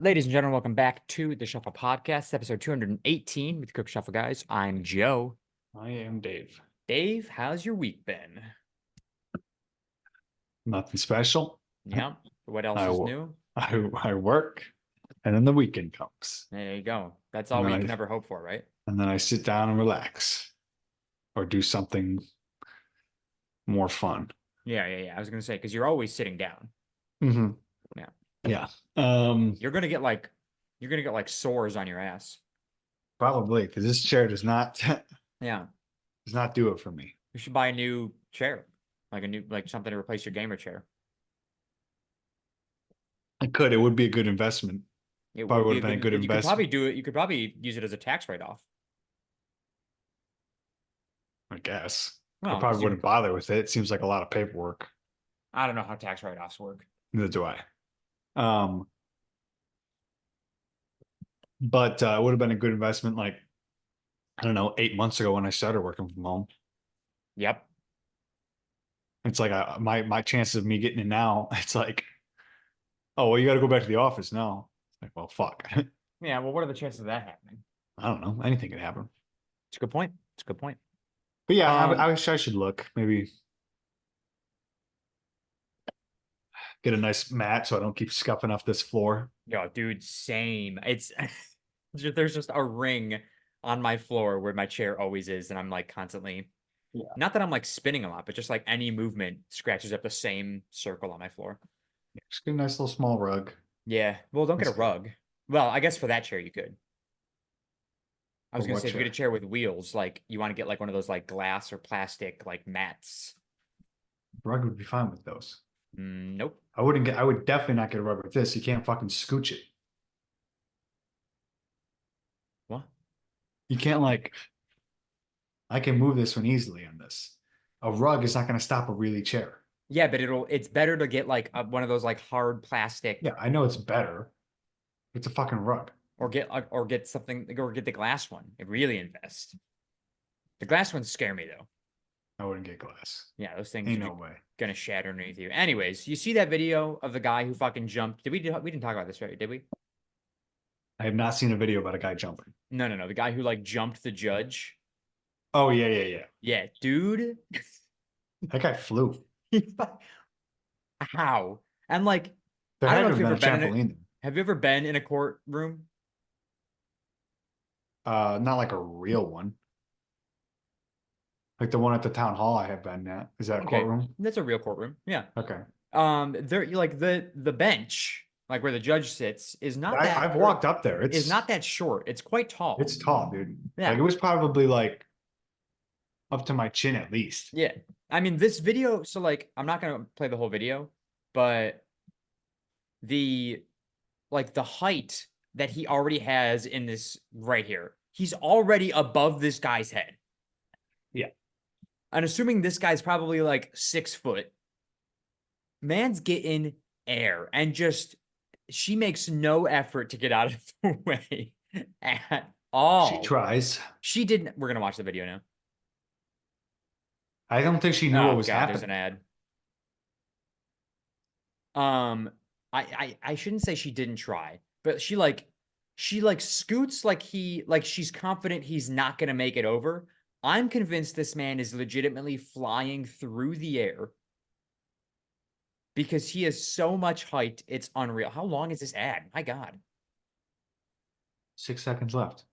Ladies and gentlemen, welcome back to the Shuffle Podcast, episode 218 with the Cook Shuffle guys. I'm Joe. I am Dave. Dave, how's your week been? Nothing special. Yeah. What else I, is wo- new? I work, and then the weekend comes, There you go. That's And all then we I- can ever hope for, right? and then I sit down and relax, or do something more fun. Yeah. I was gonna say because you're always sitting down. Mm-hmm. Yeah. Yeah. You're gonna get like sores on your ass. Probably because this chair does not Yeah. does not do it for me. You should buy a new chair, like something to replace your gamer chair. I could. It would be a good investment. It Probably would would've been a good You could probably investment. do it. You could probably use it as a tax write-off. I guess. Well, I probably 'cause you- wouldn't bother with it. It seems like a lot of paperwork. I don't know how tax write-offs work. Neither do I. But it would have been a good investment. Like I don't know, 8 months ago when I started working from home. Yep. It's like my chances of me getting it now, it's like, oh, well, you got to go back to the office now. It's like, well, fuck. Yeah. Well, what are the chances of that happening? I don't know. Anything could happen. It's a good point. It's a good point. But yeah, Um, I wish I should look. Maybe get a nice mat so I don't keep scuffing off this floor. Yo, dude, same. It's there's just a ring on my floor where my chair always is, and I'm like constantly, not that I'm like spinning a lot, but just like any movement scratches up the same circle on my floor. Just get a nice little small rug. Yeah. Well, don't get a That's good. rug. Well, I guess for that chair you could. I was For gonna what say if you get a chair? chair with wheels, like you want to get like one of those like glass or plastic like mats. Rug would be fine with those. Nope. I would definitely not get a rug with this. You can't fucking scooch it. What? You can't like, I can move this one easily on this. A rug is not going to stop a really chair. Yeah, but it's better to get like one of those like hard plastic. Yeah, I know it's better. It's a fucking rug. Or get something, or get the glass one. It really invest. The glass ones scare me though. I wouldn't get glass. Yeah, those things Ain't are no way. gonna shatter underneath you. Anyways, you see that video of the guy who fucking jumped? We didn't talk about this, right? Did we? I have not seen a video about a guy jumping. No. The guy who like jumped the judge. Oh yeah. Yeah, dude. That guy flew. How? And like, There I had don't to know have if you've been ever a been in trampoline. have you ever been in a courtroom? Not like a real one. Like the one at the town hall I have been at. Is that a Okay, courtroom? that's a real courtroom. Yeah. Okay. There like the bench, like where the judge sits, is not that I've walked up there. is not that short. It's quite tall. It's tall, dude. Yeah. Like it was probably like up to my chin at least. Yeah. I mean, this video, so like, I'm not gonna play the whole video, but the height that he already has in this right here, he's already above this guy's head. Yeah. I'm assuming this guy's probably like 6 foot. Man's getting air and just she makes no effort to get out of the way at all. She tries. She didn't. We're gonna watch the video now. I don't think she knew Oh what was God, there's an happening. ad. I shouldn't say she didn't try, but she like scoots like she's confident he's not gonna make it over. I'm convinced this man is legitimately flying through the air because he has so much height. It's unreal. How long is this ad? My God. 6 seconds left.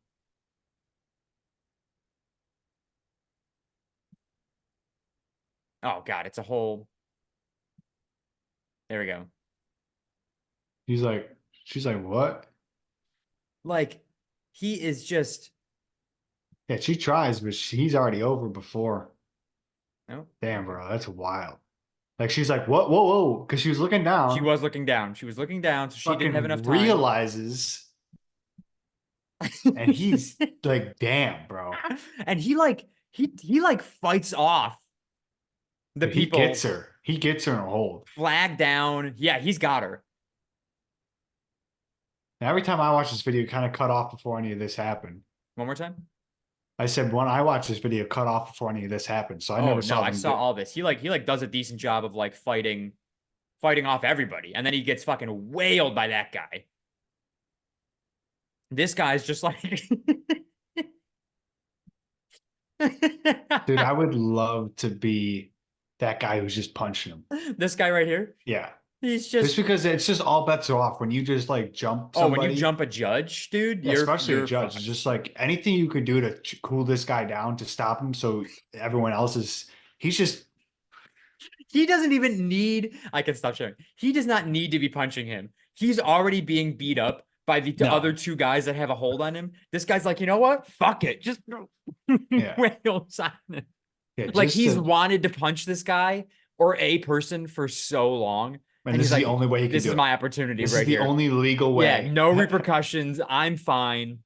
Oh God, it's a whole. There we go. She's like, what? Like, he is just. Yeah, she tries, but he's already over before. No. Damn, bro, that's wild. Like she's like, what? Whoa, because she was looking down. She was looking down. She was looking down, so she didn't have enough time. Realizes, and he's like, damn, bro. And he fights off the people. He gets her. He gets her in a hold. Flag down. Yeah, he's got her. Now, every time I watch this video, kind of cut off before any of this happened. One more time. I said when I watched this video, cut off before any of this happened. So I never saw. I saw all this. He does a decent job of like fighting off everybody, and then he gets fucking wailed by that guy. This guy's just like Dude, I would love to be that guy who's just punching him. this guy right here. Yeah. He's Just just because it's just all bets are off when you just like jump oh, when you somebody, jump a judge, dude, yeah, especially a you're judge, it's fucked. just like anything you could do to cool this guy down to stop him so everyone else is he's just He doesn't even need. I can stop sharing. He does not need to be punching him. He's already being beat up by the other no. two guys that have a hold on him. This guy's like, you know what? Fuck it, just Yeah. whales on him. Yeah, Like just he's to wanted to punch this guy or a person for so long, and and this he's is the like, only way he can this do is it. my opportunity This is right the here. only legal Yeah, way. no repercussions. I'm fine.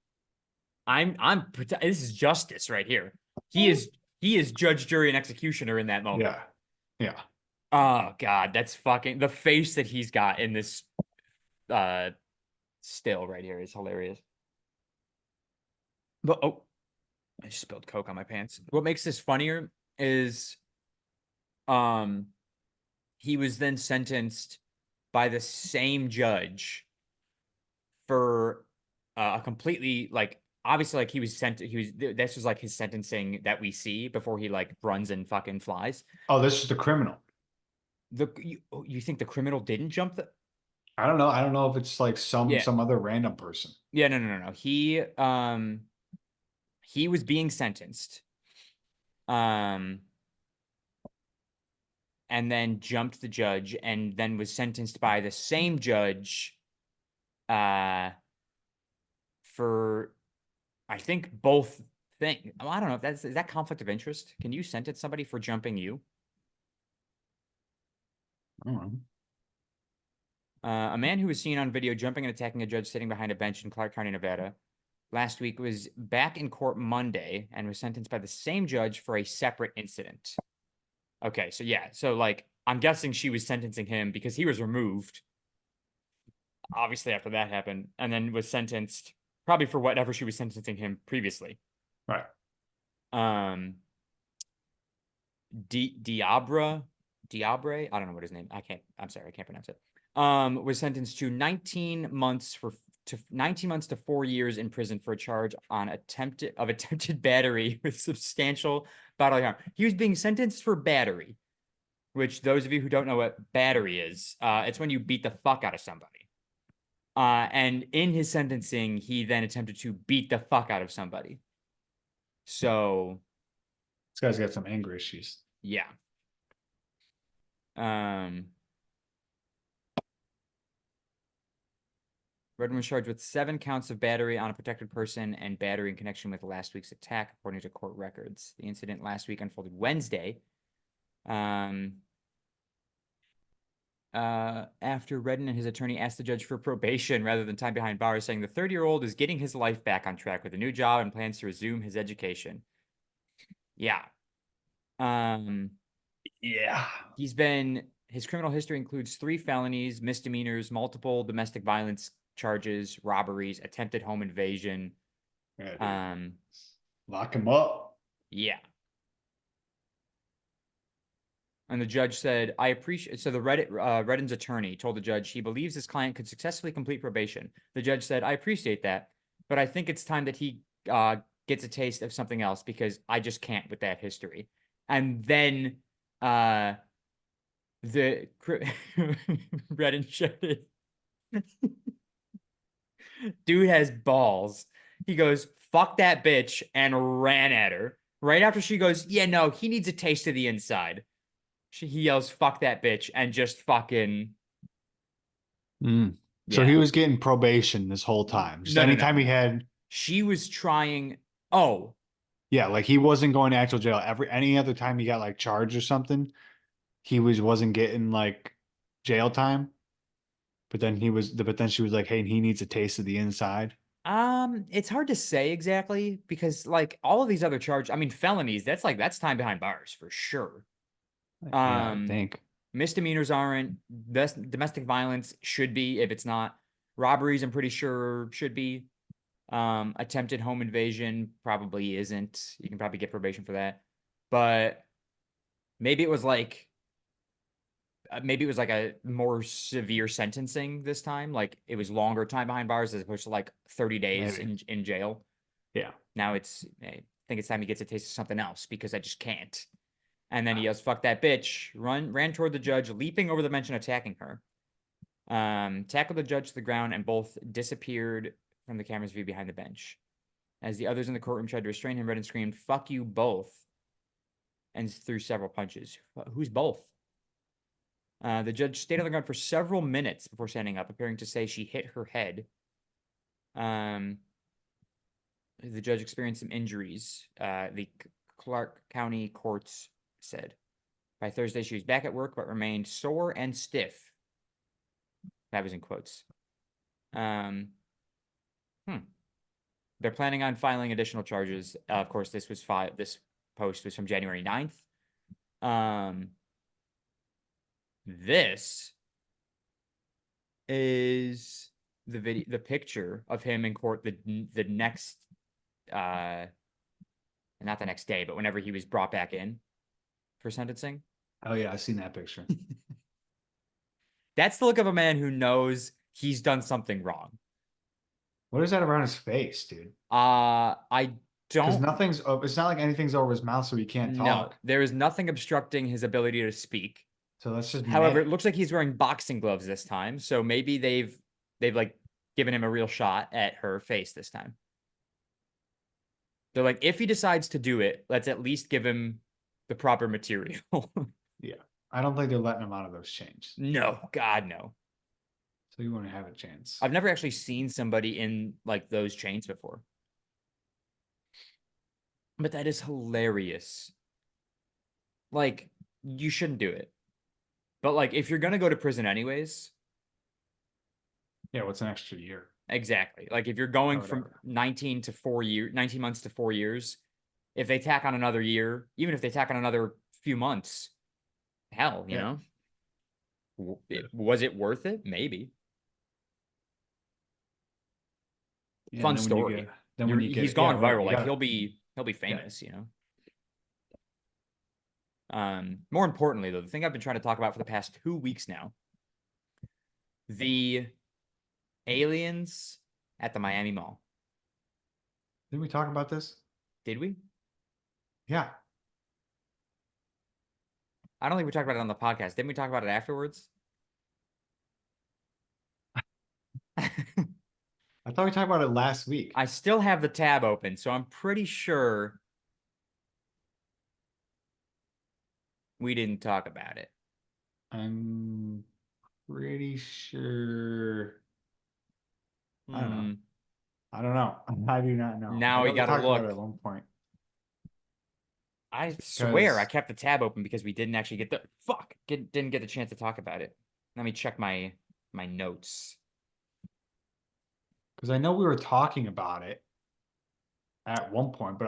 This is justice right here. He is judge, jury, and executioner in that moment. Yeah. Yeah. Oh God, that's fucking the face that he's got in this still right here is hilarious. But oh, I just spilled Coke on my pants. What makes this funnier is um he was then sentenced by the same judge for a completely like obviously like he was this was like his sentencing that we see before he like runs and fucking flies. Oh, this is the criminal. You think the criminal didn't jump the I don't know. I don't know if it's like yeah some other random person. yeah no he was being sentenced um and then jumped the judge and then was sentenced by the same judge uh for I think both thing. I don't know if is that conflict of interest. Can you sentence somebody for jumping you? I don't know. A man who was seen on video jumping and attacking a judge sitting behind a bench in Clark County, Nevada, last week was back in court Monday and was sentenced by the same judge for a separate incident. Okay, so yeah, so like I'm guessing she was sentencing him because he was removed, obviously after that happened, and then was sentenced probably for whatever she was sentencing him previously. Right. Um, Diabre, I don't know what his name. I'm sorry, I can't pronounce it. Was sentenced to 19 months to 19 months to 4 years in prison for a charge on attempted battery with substantial bodily harm. He was being sentenced for battery, which those of you who don't know what battery is, it's when you beat the fuck out of somebody. And in his sentencing, he then attempted to beat the fuck out of somebody. So This guy's got some anger issues. yeah. Redden was charged with 7 counts of battery on a protected person and battery in connection with last week's attack, according to court records. The incident last week unfolded Wednesday. After Redden and his attorney asked the judge for probation rather than time behind bars, saying the 30-year-old is getting his life back on track with a new job and plans to resume his education. Yeah. Yeah. His criminal history includes 3 felonies, misdemeanors, multiple domestic violence charges, robberies, attempted home invasion. Yeah, lock him up. Yeah. And the judge said, I appreciate. So Redden's attorney told the judge he believes his client could successfully complete probation. The judge said, I appreciate that, but I think it's time that he gets a taste of something else because I just can't with that history. And then the Redden showed it. Dude has balls. He goes, fuck that bitch, and ran at her. Right after she goes, yeah, no, he needs a taste of the inside. He yells, fuck that bitch, and just fucking. So Yeah. he was getting probation this whole time. Just No, anytime he had, She was trying. Oh, yeah, like he wasn't going to actual jail. Any other time he got like charged or something, he wasn't getting like jail time. But then she was like, hey, he needs a taste of the inside. it's hard to say exactly because like all of these other charges, I mean, felonies, that's time behind bars for sure. Yeah, I think. Misdemeanors aren't. Domestic violence should be if it's not. Robberies, I'm pretty sure should be. Attempted home invasion probably isn't. You can probably get probation for that. But maybe it was like maybe it was like a more severe sentencing this time. Like it was longer time behind bars as opposed to like 30 days Maybe. in jail. Yeah. Now I think it's time he gets a taste of something else because I just can't. And then he yells, "Fuck that bitch!" Ran toward the judge, leaping over the bench and attacking her. Tackled the judge to the ground, and both disappeared from the camera's view behind the bench. As the others in the courtroom tried to restrain him, Redden screamed, "Fuck you both!" and threw several punches. Who's both? The judge stayed on the ground for several minutes before standing up, appearing to say she hit her head. The judge experienced some injuries. The Clark County courts said. By Thursday, she was back at work, but remained sore and stiff. That was in quotes. They're planning on filing additional charges. Of course, this post was from January 9th. This is the picture of him in court the next not the next day, but whenever he was brought back in for sentencing. Oh yeah, I've seen that picture. That's the look of a man who knows he's done something wrong. What is that around his face, dude? I Because don't nothing's. It's not like anything's over his mouth, so he can't know. talk. There is nothing obstructing his ability to speak. So that's just. However, Meh. it looks like he's wearing boxing gloves this time, so maybe they've like given him a real shot at her face this time. They're like, if he decides to do it, let's at least give him the proper material. Yeah, I don't think they're letting him out of those chains. No, God, no. So you want to have a chance. I've never actually seen somebody in like those chains before. But that is hilarious. Like, you shouldn't do it. But like, if you're gonna go to prison anyways, Yeah, what's an extra year? exactly. Like if you're going Or from whatever. 19 months to 4 years, if they tack on another year, even if they tack on another few months, hell, you Yeah. know, was it worth it? Maybe. Yeah, Fun and then when you story. get- then when you get, He's gone yeah, right, viral. you Like gotta- he'll be famous, you know. More importantly, though, the thing I've been trying to talk about for the past 2 weeks now, the aliens at the Miami Mall. Didn't we talk about this? Did we? Yeah. I don't think we talked about it on the podcast. Didn't we talk about it afterwards? I thought we talked about it last week. I still have the tab open, so I'm pretty sure we didn't talk about it. I'm pretty sure. I don't know. I don't know. I do not know. Now I we know gotta talked about look. it at one point. I swear I Because- kept the tab open because we didn't actually didn't get the chance to talk about it. Let me check my notes. Because I know we were talking about it at one point, but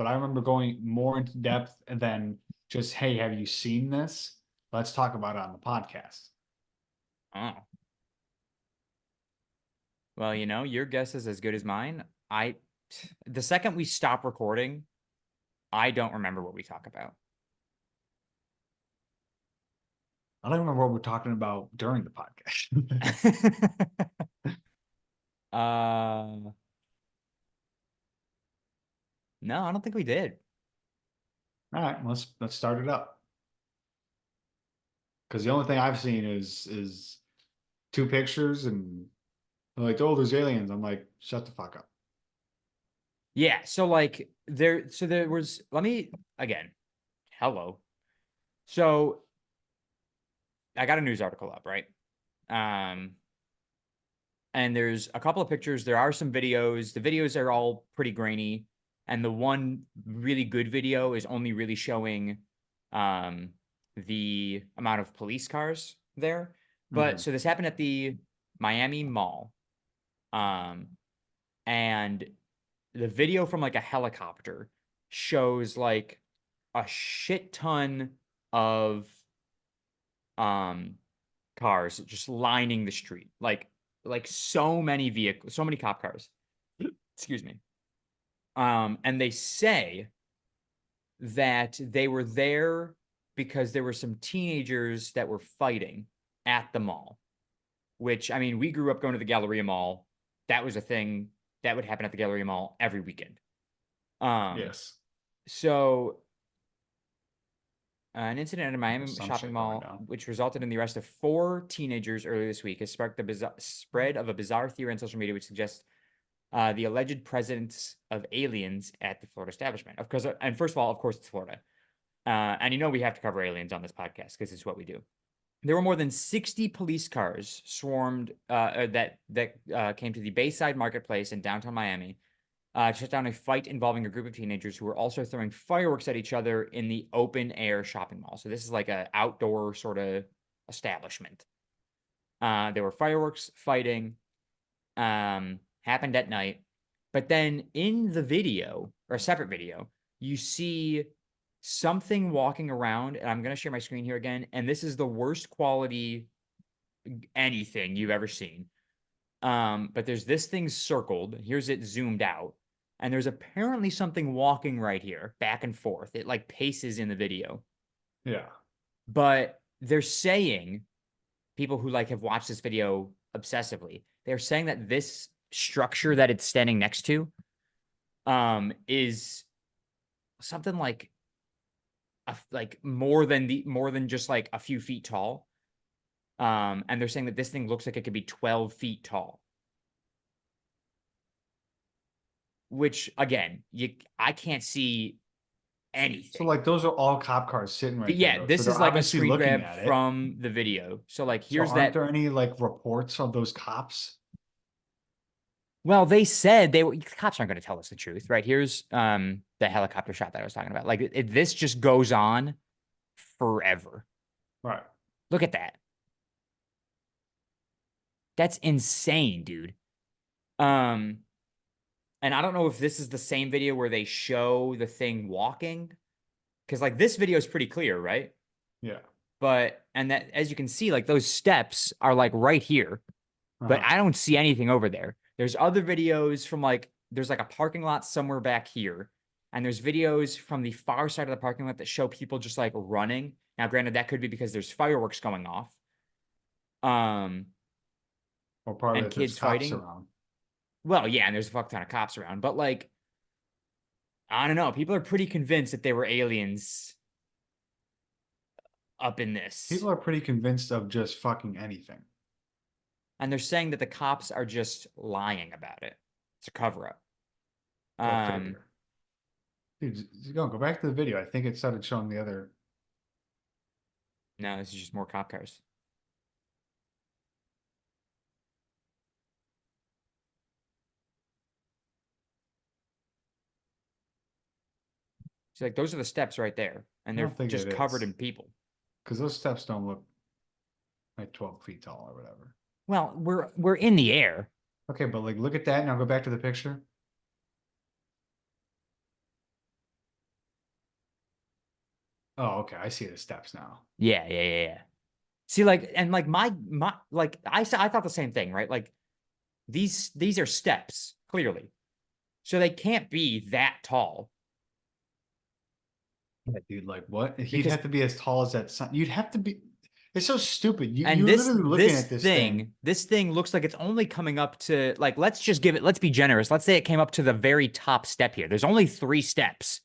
I remember going more into depth and then just, hey, have you seen this? Let's talk about it on the podcast. Oh. Well, you know, your guess is as good as mine. The second we stop recording, I don't remember what we talk about. I don't remember what we're talking about during the podcast. No, I don't think we did. All right, let's start it up. Because the only thing I've seen is two pictures and they're like, oh, there's aliens. I'm like, shut the fuck up. Yeah, so like there was, let me again. Hello. So I got a news article up, right? And there's a couple of pictures. There are some videos. The videos are all pretty grainy. And the one really good video is only really showing the amount of police cars there. But so this happened at the Miami Mall. And the video from like a helicopter shows like a shit ton of cars just lining the street. Like so many vehicles, so many cop cars. Excuse me. And they say that they were there because there were some teenagers that were fighting at the mall, which, I mean, we grew up going to the Galleria Mall. That was a thing that would happen at the Galleria Mall every weekend. Yes. So an incident at a Miami Some shopping shit going mall, down. which resulted in the arrest of 4 teenagers earlier this week, has sparked the spread of a bizarre theory on social media, which suggests the alleged presence of aliens at the Florida establishment. Of course, and first of all, of course, it's Florida. And you know we have to cover aliens on this podcast because it's what we do. There were more than 60 police cars swarmed that came to the Bayside Marketplace in downtown Miami to shut down a fight involving a group of teenagers who were also throwing fireworks at each other in the open air shopping mall. So this is like an outdoor sort of establishment. There were fireworks, fighting, happened at night. But then in the video, or a separate video, you see something walking around, and I'm going to share my screen here again. And this is the worst quality anything you've ever seen. But there's this thing circled. Here's it zoomed out. And there's apparently something walking right here, back and forth. It like paces in the video. Yeah. But they're saying, people who like have watched this video obsessively, they're saying that this structure that it's standing next to is something like more than just like a few feet tall. And they're saying that this thing looks like it could be 12 feet tall. Which again, I can't see anything. So like those are all cop cars sitting right But there. yeah, though. this So is they're like a obviously screen looking grab at it. from the video. So like So here's aren't that. there any like reports of those cops? Well, they said cops aren't going to tell us the truth, right? Here's the helicopter shot that I was talking about. Like this just goes on forever. Right. Look at that. That's insane, dude. And I don't know if this is the same video where they show the thing walking, because like this video is pretty clear, right? Yeah. But and that, as you can see, like those steps are like right here, but I don't see anything over there. There's other videos from like there's like a parking lot somewhere back here, and there's videos from the far side of the parking lot that show people just like running. Now, granted, that could be because there's fireworks going off. Or probably And if there's kids cops fighting. around. Well, yeah, and there's a fuck ton of cops around, but like, I don't know. People are pretty convinced that they were aliens up in this. People are pretty convinced of just fucking anything. And they're saying that the cops are just lying about it. It's a cover up. Go figure. Dude, go back to the video. I think it started showing the other. No, this is just more cop cars. So like those are the steps right there, and I they're don't think just it covered is. in people. Because those steps don't look like 12 feet tall or whatever. Well, we're in the air. Okay, but like look at that. Now go back to the picture. Oh, okay. I see the steps now. Yeah. See, like, and like my like I thought the same thing, right? Like these are steps, clearly. So they can't be that tall. Yeah, dude, like what? He'd Because- have to be as tall as that sun. You'd have to be. It's so stupid. And You're this literally looking this at this thing, this thing looks like it's only coming up to like, let's be generous. Let's say it came up to the very top step here. There's only 3 steps.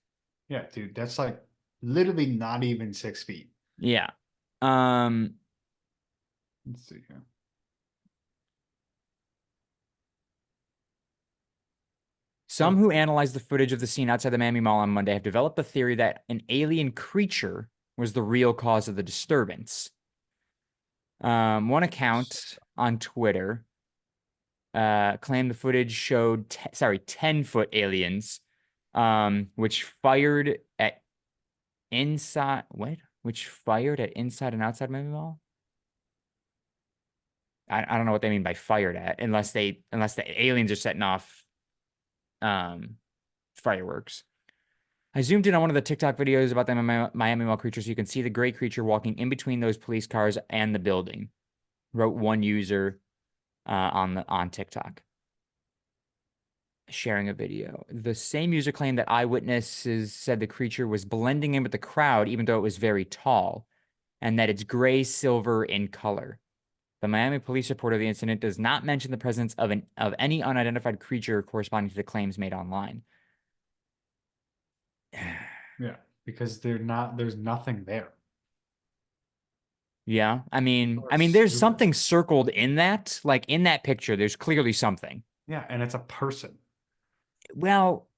Yeah, dude, that's like literally not even 6 feet. Yeah. Let's see here. Some who analyzed the footage of the scene outside the Miami Mall on Monday have developed the theory that an alien creature was the real cause of the disturbance. One account on Twitter claimed the footage showed 10-foot aliens, which fired at inside and outside Miami Mall. I don't know what they mean by fired at, unless the aliens are setting off fireworks. I zoomed in on one of the TikTok videos about the Miami Mall creature, so you can see the gray creature walking in between those police cars and the building. Wrote one user on TikTok. sharing a video. The same user claimed that eyewitnesses said the creature was blending in with the crowd, even though it was very tall, and that it's gray silver in color. The Miami police report of the incident does not mention the presence of any unidentified creature corresponding to the claims made online. Yeah, because there's nothing there. Yeah, Or there's stupid. something circled in that, like in that picture, there's clearly something. Yeah, and it's a person. Well,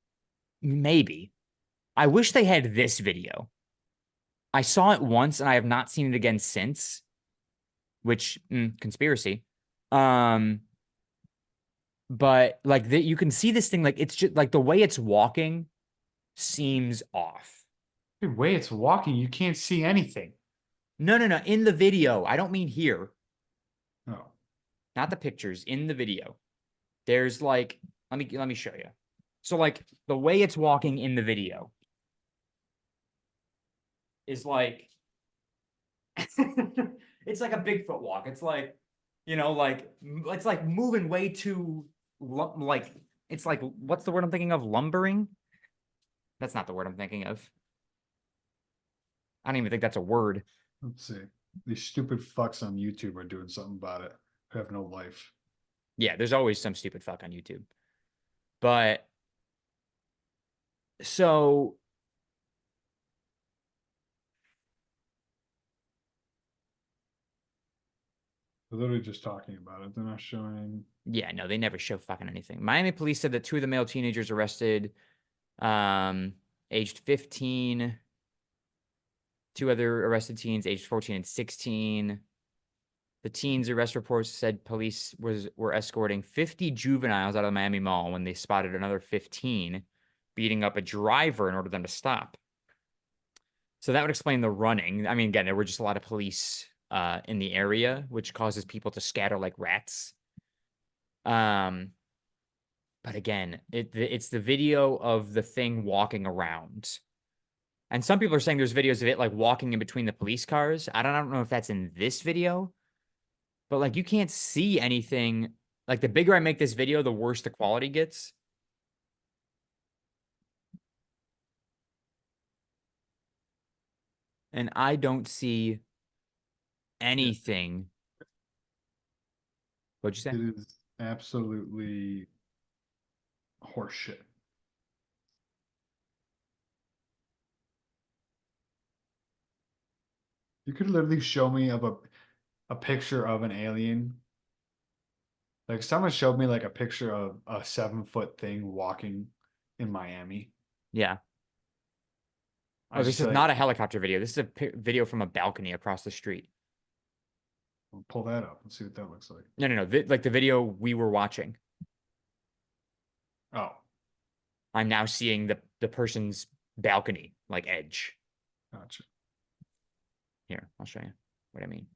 maybe. I wish they had this video. I saw it once and I have not seen it again since, which conspiracy. Um, but like you can see this thing, like it's just like the way it's walking seems off. The way it's walking, you can't see anything. No, no, no. In the video, I don't mean here, Oh, not the pictures. In the video, there's like, let me show you. So like the way it's walking in the video is like, it's like a Bigfoot walk. It's like, like it's like moving way too, like it's like what's the word I'm thinking of? Lumbering. That's not the word I'm thinking of. I don't even think that's a word. let's see. These stupid fucks on YouTube are doing something about it. Who have no life. Yeah, there's always some stupid fuck on YouTube. But so They're literally just talking about it. They're not showing. yeah, no, they never show fucking anything. Miami police said that two of the male teenagers arrested, um, aged 15, two other arrested teens, aged 14 and 16. The teens' arrest reports said police were escorting 50 juveniles out of the Miami Mall when they spotted another 15 beating up a driver in order for them to stop. So that would explain the running. I mean, again, there were just a lot of police in the area, which causes people to scatter like rats. Um, but again, it's the video of the thing walking around. And some people are saying there's videos of it like walking in between the police cars. I don't know if that's in this video, but like you can't see anything. Like the bigger I make this video, the worse the quality gets. And I don't see Yeah, anything. What'd you say? it is absolutely horseshit. You could literally show me of a picture of an alien. Like someone showed me like a picture of a 7 foot thing walking in Miami. Yeah. I Oh, just this is feel like not a helicopter video. This is a video from a balcony across the street. we'll pull that up and see what that looks like. No, no, no. Like the video we were watching. Oh, I'm now seeing the person's balcony, like edge. gotcha. Here, I'll show you what I mean.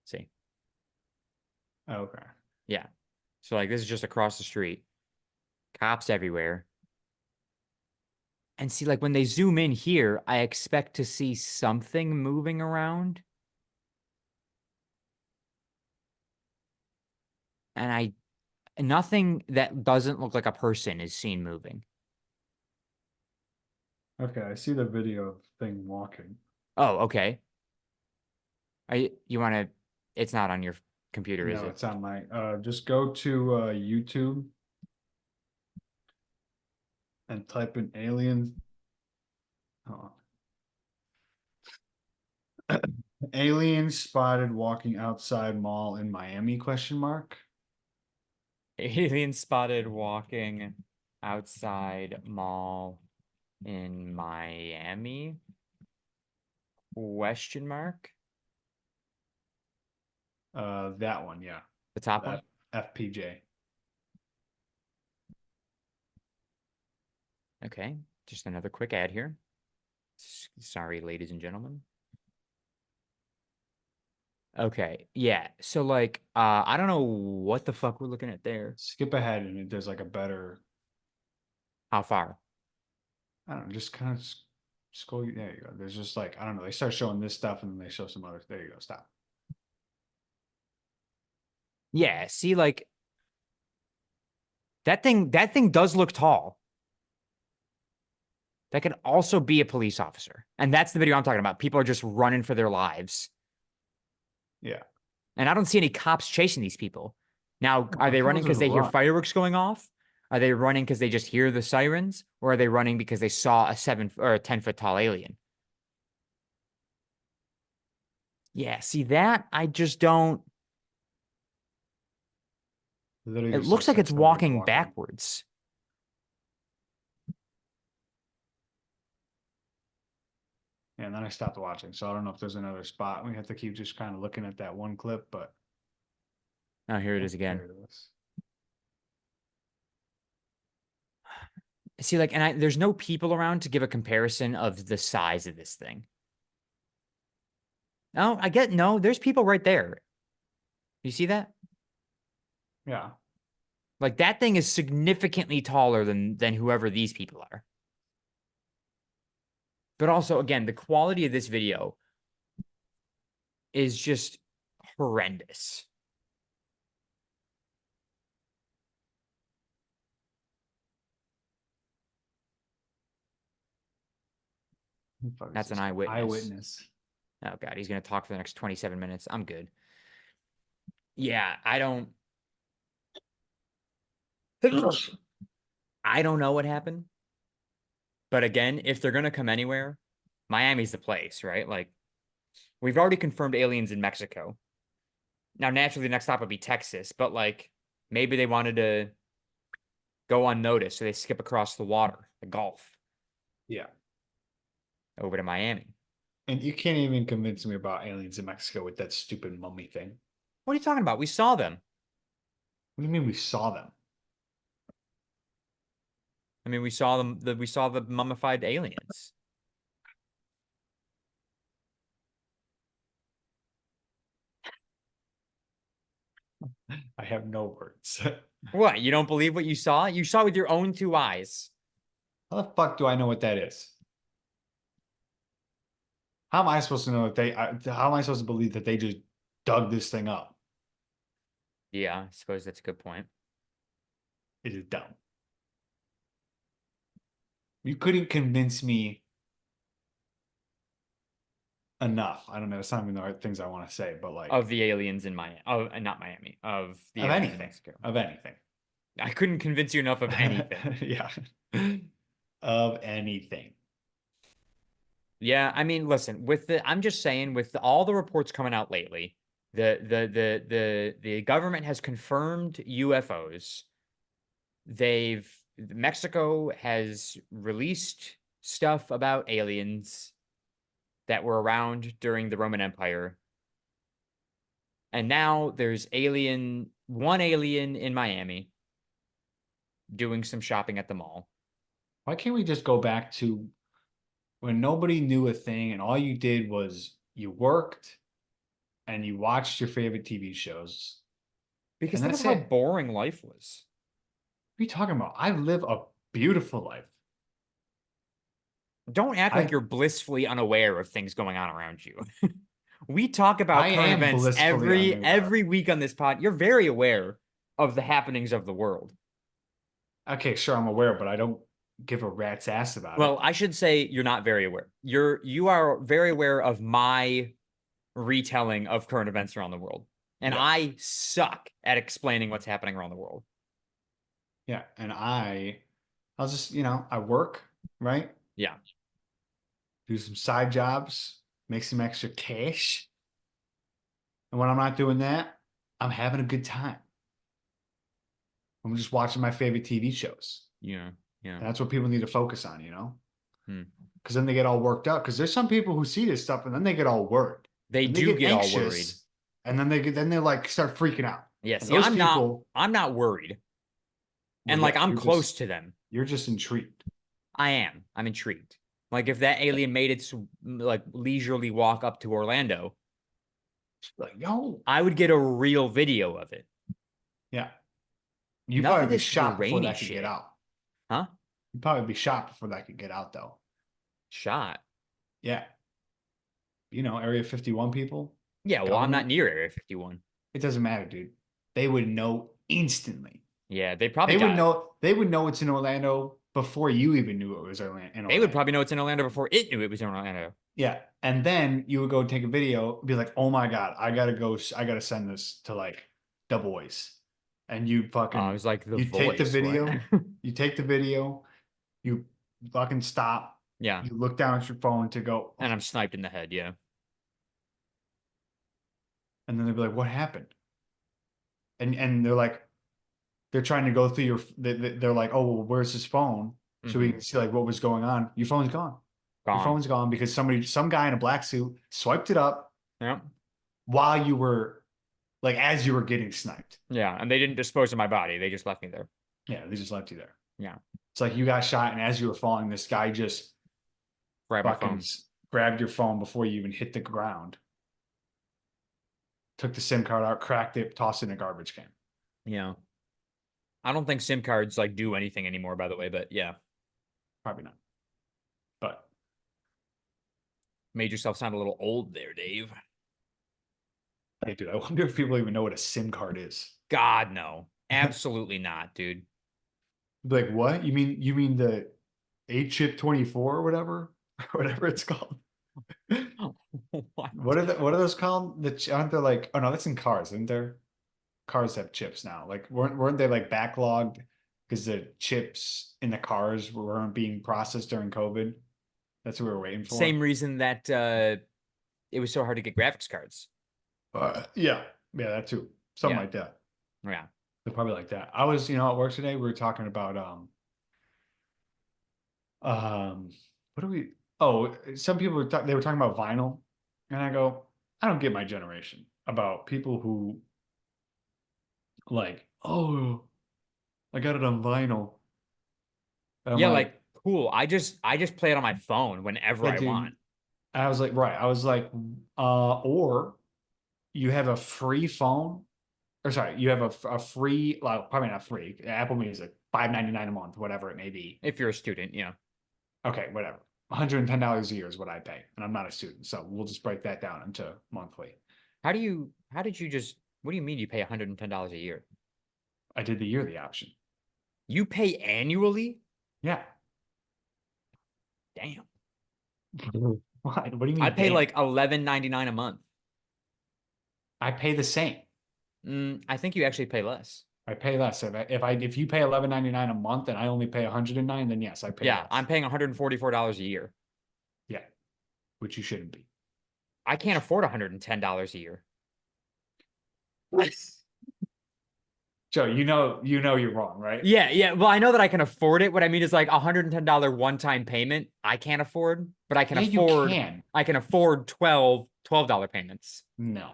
See? Okay. Yeah. So like this is just across the street. Cops everywhere. And see, like when they zoom in here, I expect to see something moving around. And nothing that doesn't look like a person is seen moving. Okay, I see the video of thing walking. Oh, okay. You want to, it's not on your computer, is No, it? it's on my just go to YouTube and type in alien. Hold on. Alien spotted walking outside mall in Miami question mark. Alien spotted walking outside mall in Miami? Question mark? That one, yeah. The top one? That FPJ. Okay. Just another quick ad here. Sorry, ladies and gentlemen. Okay. Yeah. So like I don't know what the fuck we're looking at there. Skip ahead and there's like a better. How far? I don't know, just kind of scroll. There you go. There's just like I don't know. They start showing this stuff and then they show some other. There you go. Stop. Yeah, see like That thing does look tall. That could also be a police officer. And that's the video I'm talking about. People are just running for their lives. Yeah. And I don't see any cops chasing these people. Now, Well, are they people running because just they hear run. fireworks going off? Are they running because they just hear the sirens? Or are they running because they saw a 7 or a 10-foot tall alien? Yeah, see that? I just don't. Literally It just looks looks like like it's somebody's walking walking. backwards. And then I stopped watching. So I don't know if there's another spot. We have to keep just kind of looking at that one clip, but Oh, here it oh, is again. there it is. See, like, and there's no people around to give a comparison of the size of this thing. No, no, there's people right there. You see that? Yeah. Like that thing is significantly taller than whoever these people are. But also, again, the quality of this video is just horrendous. Who the fuck is That's an this? eyewitness. Eyewitness. Oh god, he's gonna talk for the next 27 minutes. I'm good. Yeah, I don't I don't know what happened. But again, if they're gonna come anywhere, Miami's the place, right? Like we've already confirmed aliens in Mexico. Now, naturally, the next stop would be Texas, but like maybe they wanted to go unnoticed, so they skip across the water, the Gulf, Yeah. over to Miami. And you can't even convince me about aliens in Mexico with that stupid mummy thing. What are you talking about? We saw them. What do you mean we saw them? I mean, we saw them. We saw the mummified aliens. I have no words. What? You don't believe what you saw? You saw with your own two eyes. How the fuck do I know what that is? How am I supposed to know that how am I supposed to believe that they just dug this thing up? Yeah, I suppose that's a good point. It is dumb. You couldn't convince me enough. I don't know. It's not even the right things I want to say, but like Of the aliens in Miami. Oh, not Miami. Of the of aliens in anything. Mexico. Of anything. I couldn't convince you enough of anything. Yeah. Of anything. Yeah, I mean, listen, I'm just saying, with all the reports coming out lately, the government has confirmed UFOs. Mexico has released stuff about aliens that were around during the Roman Empire. And now there's one alien in Miami doing some shopping at the mall. Why can't we just go back to when nobody knew a thing and all you did was you worked and you watched your favorite TV shows? Because And think of that's how it. boring life was. What are you talking about? I live a beautiful life. Don't act like I you're blissfully unaware of things going on around you. We talk about I current am events blissfully unaware. every week on this pod. You're very aware of the happenings of the world. Okay, sure, I'm aware, but I don't give a rat's ass about Well, it. I should say you're not very aware. You are very aware of my retelling of current events around the world. And Yeah. I suck at explaining what's happening around the world. Yeah, and I'll just, I work, right? Yeah. Do some side jobs, make some extra cash. And when I'm not doing that, I'm having a good time. I'm just watching my favorite TV shows. Yeah. Yeah. And that's what people need to focus on, Hmm. Because then they get all worked up. Because there's some people who see this stuff and then they get all worried. They And do get get all anxious, worried. and then they like start freaking out. Yeah. And See, those I'm people, not worried. well, And like yeah, I'm close to them. You're just intrigued. I am. I'm intrigued. Like if that alien made its like leisurely walk up to Orlando, Like, yo, I would get a real video of it. yeah. You'd Enough probably of be this shot before grainy that could shit. get out. Huh? You'd probably be shot before that could get out, though. Shot. Yeah. Area 51 people. Yeah, well, I'm not Government. near Area 51. It doesn't matter, dude. They would know instantly. Yeah, they probably They would got. know. They would know it's in Orlando before you even knew it was in They would Orlando. probably know it's in Orlando before it knew it was in Orlando. Yeah, and then you would go take a video, be like, "Oh my god, I gotta go. I gotta send this to like the boys," and I was like, The you take the Voice. What? video, you take the video, you fucking stop, Yeah, you look down at your phone to go, and I'm sniped in the head. Yeah. and then they'll be like, "What happened?" And they're like, they're trying to go through your. They're like, "Oh, well, where's his phone?" So we Hmm. can see like what was going on. Your phone's gone. Your Gone. phone's gone because some guy in a black suit swiped it up Yeah. while you were like as you were getting sniped. Yeah, and they didn't dispose of my body. They just left me there. Yeah, they just left you there. Yeah. It's like you got shot, and as you were falling, this guy just Grab my fucking phone. grabbed your phone before you even hit the ground, took the SIM card out, cracked it, tossed it in a garbage can. Yeah. I don't think SIM cards like do anything anymore, by the way, but yeah. Probably not. But Made yourself sound a little old there, Dave. hey, dude, I wonder if people even know what a SIM card is. God, no. Absolutely not, dude. Like, what? You mean the 8-chip 24 or whatever? Whatever it's called. What? What are those called? Aren't they like, oh no, that's in cars, isn't there? Cars have chips now. Like weren't they like backlogged because the chips in the cars weren't being processed during COVID? That's what we were waiting for. Same reason that it was so hard to get graphics cards. Yeah, yeah, that too. Something Yeah. like that. Yeah. They're probably like that. I was, at work today. We were talking about what do we? Oh, some people they were talking about vinyl, and I go, I don't get my generation about people who like, oh, I got it on vinyl. And I'm Yeah, like, like cool. I just play it on my phone whenever yeah, I dude. want. And I was like, right. I was like, or you have a free phone, or sorry, you have a free, well, probably not free, Apple Music, $5.99 a month, whatever it may be. If you're a student, yeah. Okay, whatever. $110 a year is what I pay, and I'm not a student, so we'll just break that down into monthly. What do you mean you pay $110 a year? I did the yearly option. You pay annually? Yeah. Damn. What? What do you mean? I pay Damn? like $11.99 a month. I pay the same. I think you actually pay less. I pay less. If you pay $11.99 a month and I only pay 109, then yes, I pay Yeah, less. I'm paying $144 a year. Yeah, which you shouldn't be. I can't afford $110 a year. Joe, you're wrong, right? Yeah, yeah. Well, I know that I can afford it. What I mean is like $110 one-time payment I can't afford, but I can Yeah, you afford can. I can afford $12 payments. No,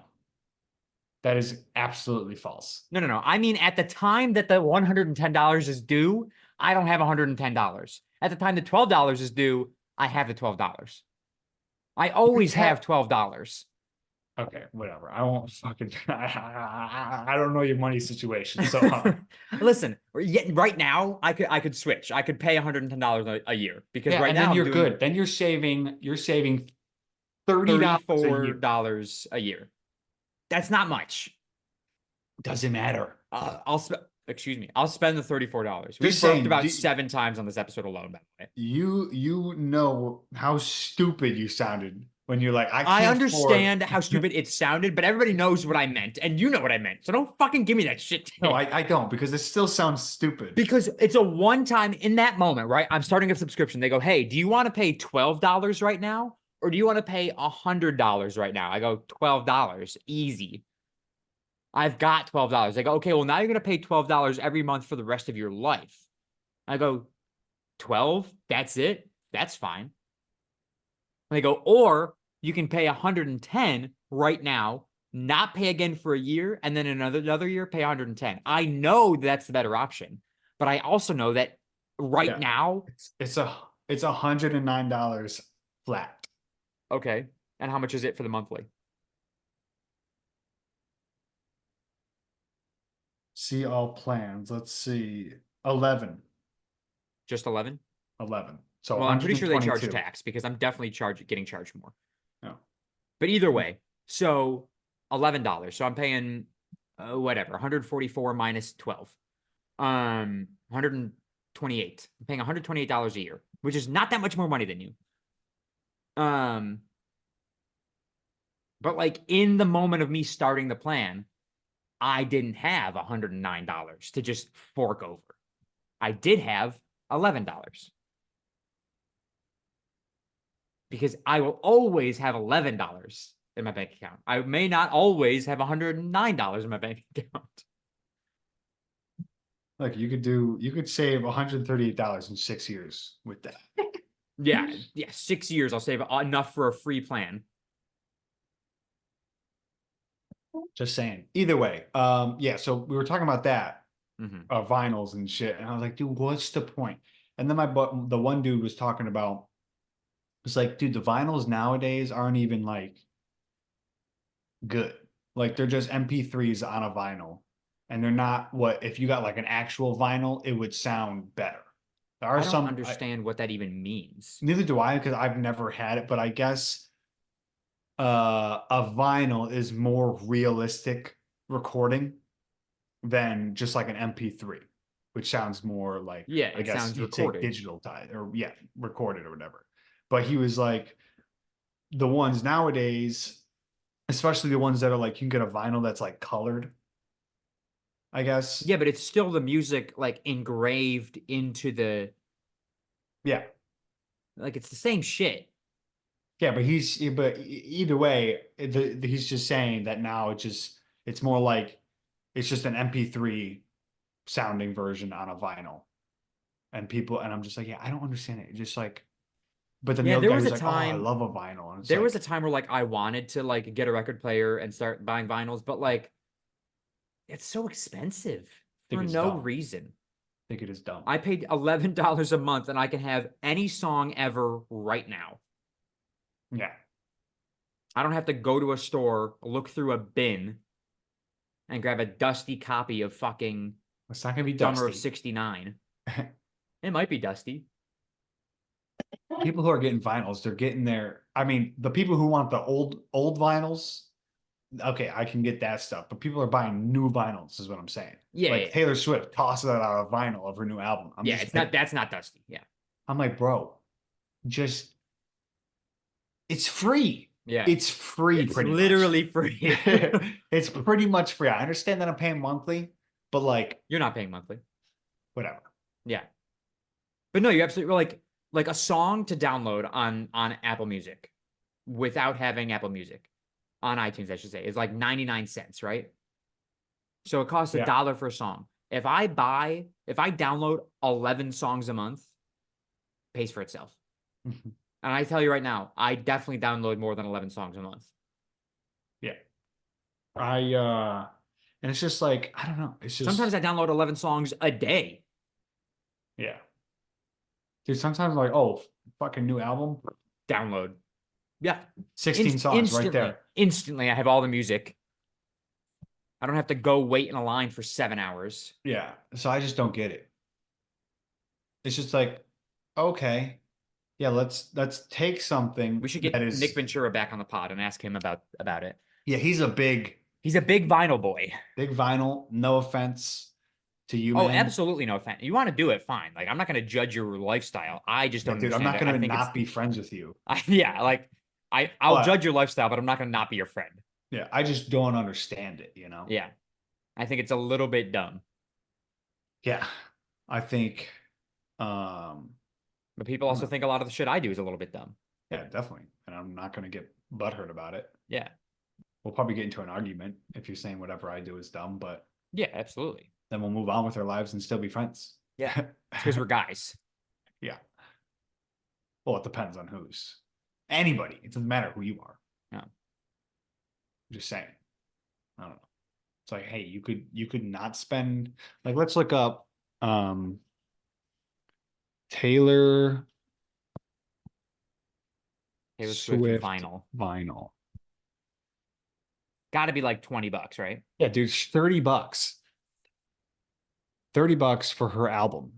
that is absolutely false. No, no, no. I mean at the time that the $110 is due, I don't have $110. At the time the $12 is due, I have the $12. I always have $12. Okay, whatever. I won't fucking. I don't know your money situation, so Listen, right now I could switch. I could pay $110 a year because yeah, right and now then I'm you're doing good. Then you're saving $30 a year. $34 a year. That's not much. Doesn't matter. Excuse me. I'll spend the $34. We've Just burped saying. about 7 times on this episode alone, by the way. You know how stupid you sounded when you're like, I I can't afford. understand how stupid it sounded, but everybody knows what I meant, and you know what I meant. So don't fucking give me that shit. No, I don't because it still sounds stupid. Because it's a one time in that moment, right? I'm starting a subscription. They go, hey, do you want to pay $12 right now? Or do you want to pay $100 right now? I go, $12, easy. I've got $12. They go, okay, well, now you're going to pay $12 every month for the rest of your life. I go, 12? That's it? That's fine. And they go, or you can pay 110 right now, not pay again for a year, and then another year pay 110. I know that's the better option, but I also know that right now, it's $109 flat. okay. And how much is it for the monthly? See all plans. Let's see. 11. Just 11? 11. So Well, I'm pretty sure they charge 122. tax because I'm definitely getting charged more. No. But either way, so $11. So I'm paying whatever, 144 minus 12. 128. I'm paying $128 a year, which is not that much more money than you. But like in the moment of me starting the plan, I didn't have $109 to just fork over. I did have $11 because I will always have $11 in my bank account. I may not always have $109 in my bank account. Like you could save $138 in 6 years with that. Yeah, 6 years I'll save enough for a free plan. Just saying. Either way, yeah. So we were talking about that, Mhm. vinyls and shit, and I was like, dude, what's the point? And then the one dude was talking about, it's like, dude, the vinyls nowadays aren't even like good. Like they're just MP3s on a vinyl, and they're not what if you got like an actual vinyl, it would sound better. There are I don't some. understand what that even means. Neither do I because I've never had it, but I guess a vinyl is more realistic recording than just like an MP3, which sounds more like, Yeah, I it guess sounds you'd say recorded. digital type or yeah, recorded or whatever. But he was like, the ones nowadays, especially the ones that are like you can get a vinyl that's like colored, I guess. Yeah, but it's still the music like engraved into the Yeah. like it's the same shit. Yeah, but either way, he's just saying that now it's more like it's just an MP3 sounding version on a vinyl. And I'm just like, yeah, I don't understand it. It's just like, but then the Yeah, other there guy was was a like, oh, I time love a vinyl. And it's there was a like, time where like I wanted to like get a record player and start buying vinyls, but like it's so expensive I for think it's no dumb. reason. I think it is dumb. I paid $11 a month and I can have any song ever right now. Yeah. I don't have to go to a store, look through a bin, and grab a dusty copy of fucking It's not gonna be Summer of dusty. '69. It might be dusty. People who are getting vinyls, they're getting their, I mean, the people who want the old vinyls, okay, I can get that stuff. But people are buying new vinyls, is what I'm saying. Yeah, Like yeah, Taylor Swift tosses out a vinyl of her new album. yeah. It's not that's not dusty. Yeah, I'm like, bro, just it's free. yeah. It's free It's pretty much. literally free. It's pretty much free. I understand that I'm paying monthly, but like You're not paying monthly. whatever. Yeah, but no, you're absolutely like a song to download on Apple Music without having Apple Music on iTunes, I should say, is like 99 cents, right? So it costs a Yeah. dollar for a song. If I download 11 songs a month, pays for itself. And I tell you right now, I definitely download more than 11 songs a month. Yeah. And it's just like, I don't know. It's just Sometimes I download 11 songs a day. yeah. Dude, sometimes I'm like, oh, fucking new album. Download. Yeah. 16 songs right there. Instantly, I have all the music. I don't have to go wait in a line for 7 hours. Yeah. So I just don't get it. It's just like, okay. Yeah, let's take something We should that get is Nick Ventura back on the pod and ask him about it. yeah, he's a He's a big vinyl boy. big vinyl. No offense to you, Oh, man. absolutely no offense. You want to do it, fine. Like I'm not going to judge your lifestyle. I just Yeah, don't dude, I'm understand not it. I gonna think not be friends with you. yeah, like I'll But judge your lifestyle, but I'm not going to not be your friend. yeah, I just don't understand it, you know? Yeah. I think it's a little bit dumb. Yeah. I think um But people also think a lot of the shit I do is a little bit dumb. yeah, definitely. And I'm not gonna get butthurt about it. Yeah. We'll probably get into an argument if you're saying whatever I do is dumb, but Yeah, absolutely. then we'll move on with our lives and still be friends. Yeah. Because we're guys. Yeah. Well, it depends on who's anybody. It doesn't matter who you are. No. I'm just saying. I don't know. It's like, hey, you could not spend like let's look up Taylor Taylor Swift vinyl. vinyl. Got to be like $20, right? Yeah, dude, it's $30. $30 for her album.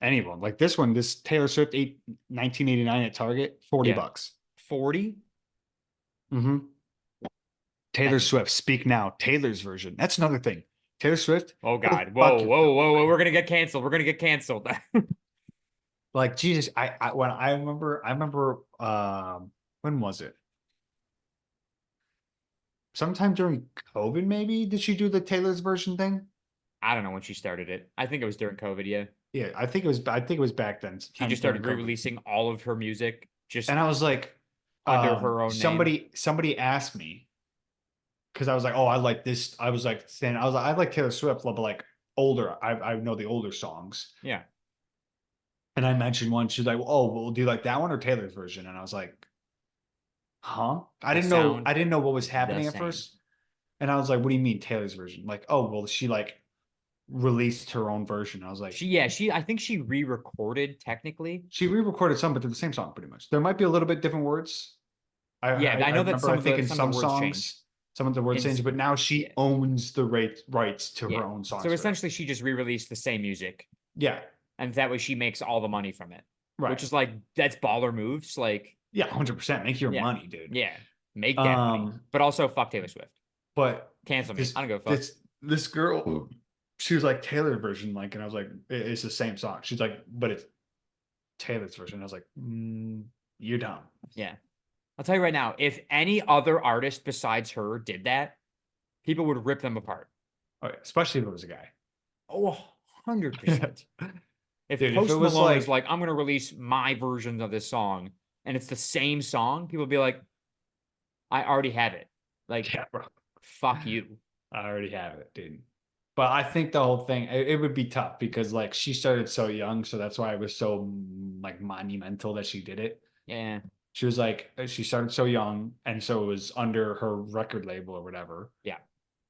Anyone like this one, this Taylor Swift 1989 at Target, $40. 40? Mm-hmm. Taylor That's- Swift, Speak Now, Taylor's version. That's another thing. Taylor Swift. Oh Go God. fuck Whoa, whoa, yourself. whoa, whoa. We're gonna get canceled. We're gonna get canceled. Like Jesus, when I remember when was it? Sometime during COVID, maybe did she do the Taylor's version thing? I don't know when she started it. I think it was during COVID, yeah. Yeah, I think it was back then, She just during started COVID. re-releasing all of her music And just I was like, under her own name. somebody asked me because I was like, oh, I like this. I was like saying, I was like, I like Taylor Swift, but like older. I know the older songs. Yeah. And I mentioned one. She's like, oh, well, do you like that one or Taylor's version? And I was like, huh? I They didn't know. sound I didn't know what was the happening at same. first. And I was like, what do you mean Taylor's version? Like, oh, well, she like released her own version. I was like, I think she re-recorded technically. she re-recorded some, but they're the same song pretty much. There might be a little bit different words. I Yeah, I, I I know that remember I think in some of some the words change. songs some of the words In change, but now yeah, she owns the rights to yeah. her own songs So forever. essentially she just re-released the same music. Yeah, And that way she makes all the money from it. right. Which is like that's baller moves. Like, Yeah, 100%. Make your yeah. money, dude. Yeah. Make that money. But also fuck Taylor Swift. But Cancel me. this I don't give a fuck. this girl, she was like Taylor version, like, and I was like, it's the same song. She's like, but it's Taylor's version. I was like, you're dumb. Yeah. I'll tell you right now, if any other artist besides her did that, people would rip them apart. Oh, yeah, especially if it was a guy. Oh, 100%. If Dude, if Post it was Malone is like, I'm going to release my version of this song, and it's the same song, people would be like, I already have it. Like, yeah, bro, fuck you. I already have it, dude. But I think the whole thing, it would be tough because like she started so young, so that's why it was so like monumental that she did it. Yeah. She was like, she started so young, and so it was under her record label or whatever. Yeah.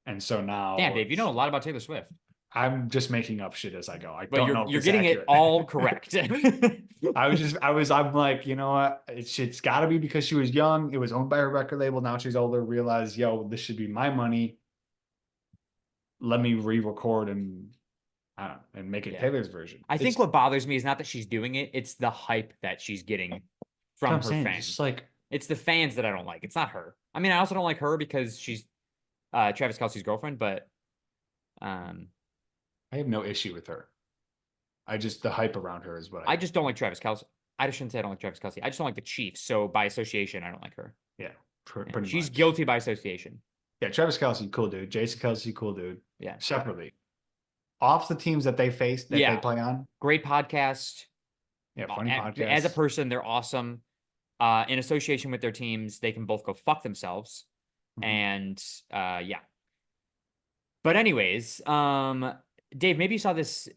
And so now, Damn, Dave, you know a lot about Taylor Swift. I'm just making up shit as I go. I But don't know if you're it's getting accurate. it all correct. I'm like, you know what? It's got to be because she was young. It was owned by her record label. Now she's older. Realized, yo, this should be my money. Let me re-record and I don't know, and make it Yeah. Taylor's version. I think what bothers me is not that she's doing it; it's the hype that she's getting from her fans. It's like It's the fans that I don't like. It's not her. I mean, I also don't like her because she's Travis Kelce's girlfriend, but I have no issue with her. I just the hype around her is what I just don't like Travis Kelce. I just shouldn't say I don't like Travis Kelce. I just don't like the Chiefs. So by association, I don't like her. yeah, Yeah. pretty She's much. guilty by association. Yeah, Travis Kelce, cool dude. Jason Kelce, cool dude. Yeah. Separately, off the teams that they face that Yeah. they play on. Great podcast. Yeah, funny podcast. As a person, they're awesome. In association with their teams, they can both go fuck themselves. Mhm. And yeah. But anyways, Dave, maybe you saw this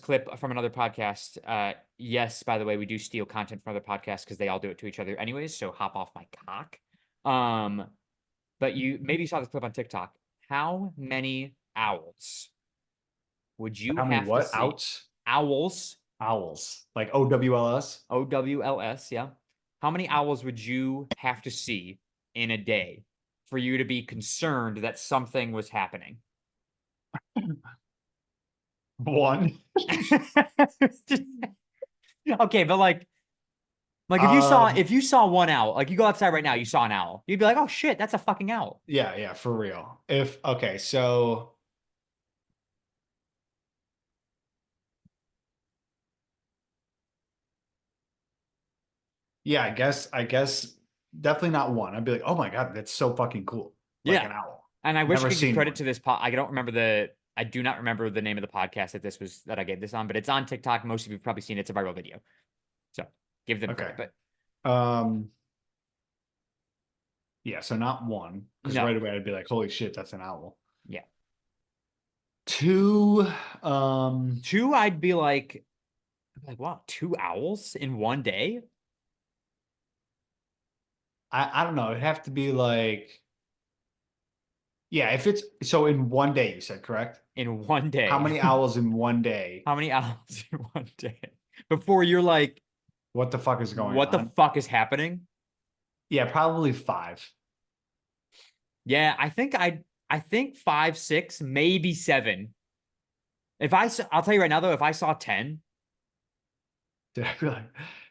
clip from another podcast. Yes, by the way, we do steal content from other podcasts because they all do it to each other anyways. So hop off my cock. But you maybe you saw this clip on TikTok. How many owls would you How many have to what? see? Outs? Owls. Owls. Like OWLS? OWLS, yeah. How many owls would you have to see in a day for you to be concerned that something was happening? One. Okay, but like if you saw one owl, like you go outside right now, you saw an owl, you'd be like, oh shit, that's a fucking owl. Yeah, for real. Okay, so yeah, I guess definitely not one. I'd be like, oh my God, that's so fucking cool. Like Yeah. an owl. And I wish I Never could give seen credit one. to this I do not remember the name of the podcast that I gave this on, but it's on TikTok. Most of you have probably seen it. It's a viral video. So give them Okay. credit. But yeah, so not one. Because No. right away I'd be like, holy shit, that's an owl. Yeah. Two, Two, I'd be like, wow, 2 owls in one day? I don't know. It'd have to be like, yeah, if it's so in one day, you said, correct? In one day. How many owls in one day? How many owls in one day? Before you're like, What the fuck is going what on? the fuck is happening? Yeah, probably 5. Yeah, I think 5, 6, maybe 7. I'll tell you right now though, if I saw 10, Dude, I feel like,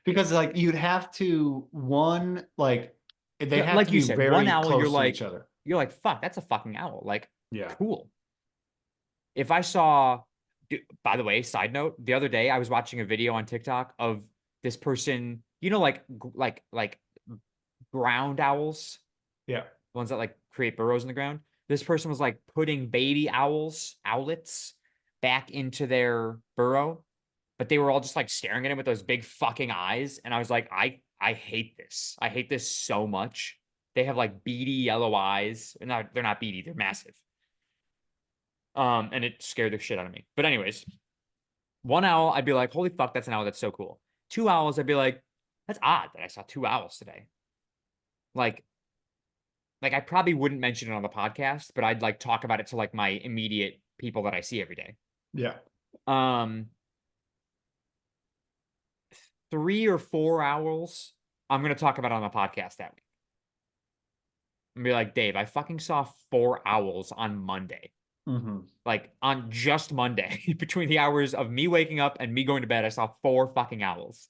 because like you'd have to like they have like to you be said, very one owl, close you're to like, each other. fuck, that's a fucking owl. Like, Yeah. cool. if I saw, by the way, side note, the other day I was watching a video on TikTok of this person, like ground owls, Yeah. ones that like create burrows in the ground. This person was like putting baby owlets back into their burrow, but they were all just like staring at him with those big fucking eyes. And I was like, I hate this. I hate this so much. They have like beady yellow eyes. They're not beady, they're massive. And it scared the shit out of me. But anyways, one owl, I'd be like, holy fuck, that's an owl. That's so cool. Two owls, I'd be like, that's odd that I saw two owls today. Like, I probably wouldn't mention it on the podcast, but I'd like talk about it to like my immediate people that I see every day. Yeah. Um, 3 or 4 owls, I'm gonna talk about on the podcast that week. And be like, Dave, I fucking saw 4 owls on Monday. Mm-hmm. Like on just Monday, between the hours of me waking up and me going to bed, I saw 4 fucking owls.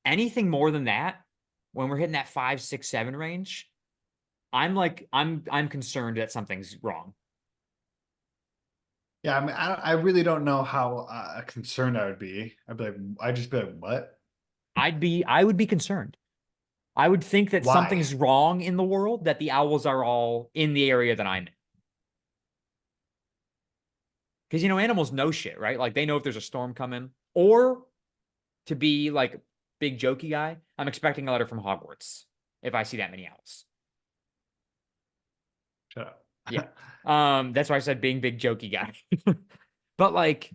Anything more than that, when we're hitting that 5, 6, 7 range, I'm concerned that something's wrong. Yeah, I mean, I really don't know how concerned I would be. I'd just be like, what? I would be concerned. I would think that Why? something's wrong in the world, that the owls are all in the area that I'm in. Because animals know shit, right? Like they know if there's a storm coming. Or to be like big jokey guy, I'm expecting a letter from Hogwarts if I see that many owls. Shut up. Yeah. That's why I said being big jokey guy. But like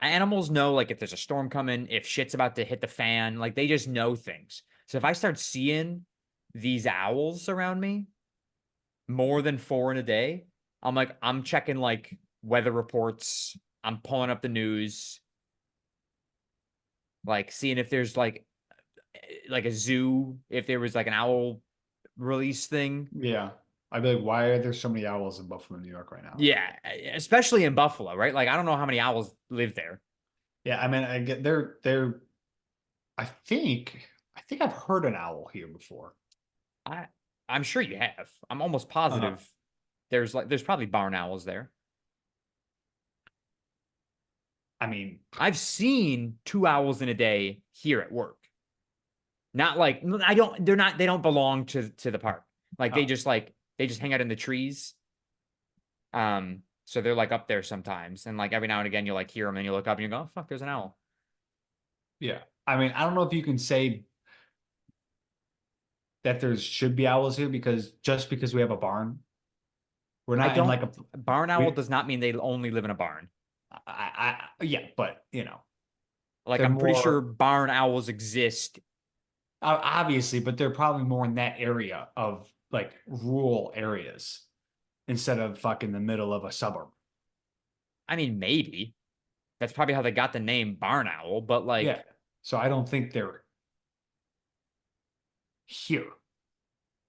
animals know like if there's a storm coming, if shit's about to hit the fan, like they just know things. So if I start seeing these owls around me more than 4 in a day, I'm checking like weather reports, I'm pulling up the news, like seeing if there's like a zoo, if there was like an owl release thing. Yeah. I'd be like, why are there so many owls in Buffalo, New York right now? Yeah, especially in Buffalo, right? Like I don't know how many owls live there. Yeah, I mean, I get they're I think I've heard an owl here before. I I'm sure you have. I'm almost Uh, positive there's probably barn owls there. I mean, I've seen 2 owls in a day here at work. Not like I don't they don't belong to the park. Like oh, they just hang out in the trees. So they're like up there sometimes, and like every now and again you like hear them and you look up and you go, oh, fuck, there's an owl. yeah. I mean, I don't know if you can say that there should be owls here because just because we have a barn, we're I not in don't like barn owl we, does not mean they only live in a barn. yeah, but Like they're I'm pretty sure more barn owls exist. obviously, but they're probably more in that area of like rural areas instead of fucking the middle of a suburb. I mean, maybe that's probably how they got the name barn owl, but like Yeah. So I don't think they're here,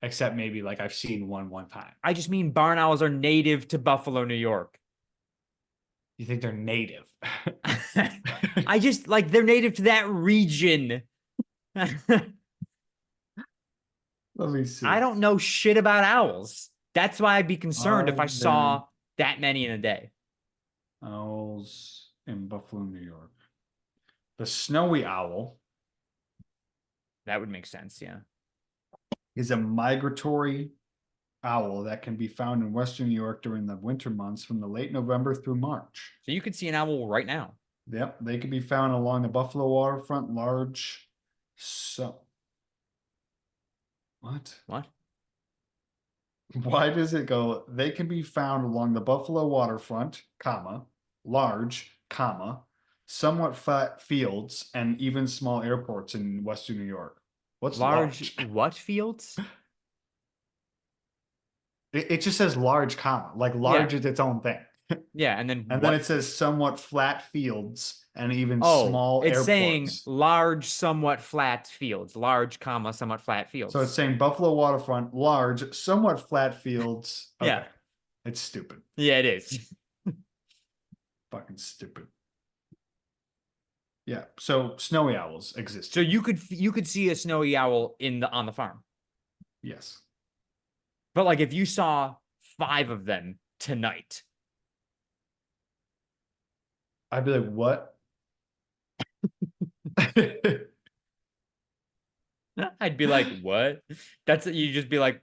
except maybe like I've seen one time. I just mean barn owls are native to Buffalo, New York. You think they're native? I just like they're native to that region. Let me see. I don't know shit about owls. That's why I'd be concerned if I Are saw that many in a day. there owls in Buffalo, New York? The snowy owl That would make sense, yeah. is a migratory owl that can be found in Western New York during the winter months from the late November through March. So you could see an owl right now. Yep, they can be found along the Buffalo waterfront, large. So, what? What? Why does it go? They can be found along the Buffalo waterfront, comma, large, comma, somewhat flat fields, and even small airports in Western New York. What's Large large? what fields? It just says large, comma, like large Yeah. is its own thing. Yeah, and then And what? then it says somewhat flat fields and even Oh, small it's saying airports. large, somewhat flat fields. Large, comma, somewhat flat fields. So it's saying Buffalo waterfront, large, somewhat flat fields. Okay. Yeah. It's stupid. Yeah, it is. Fucking stupid. Yeah. So snowy owls exist. So you could see a snowy owl on the farm. Yes. But like if you saw 5 of them tonight, I'd be like, what? I'd be like, what? That's you just be like,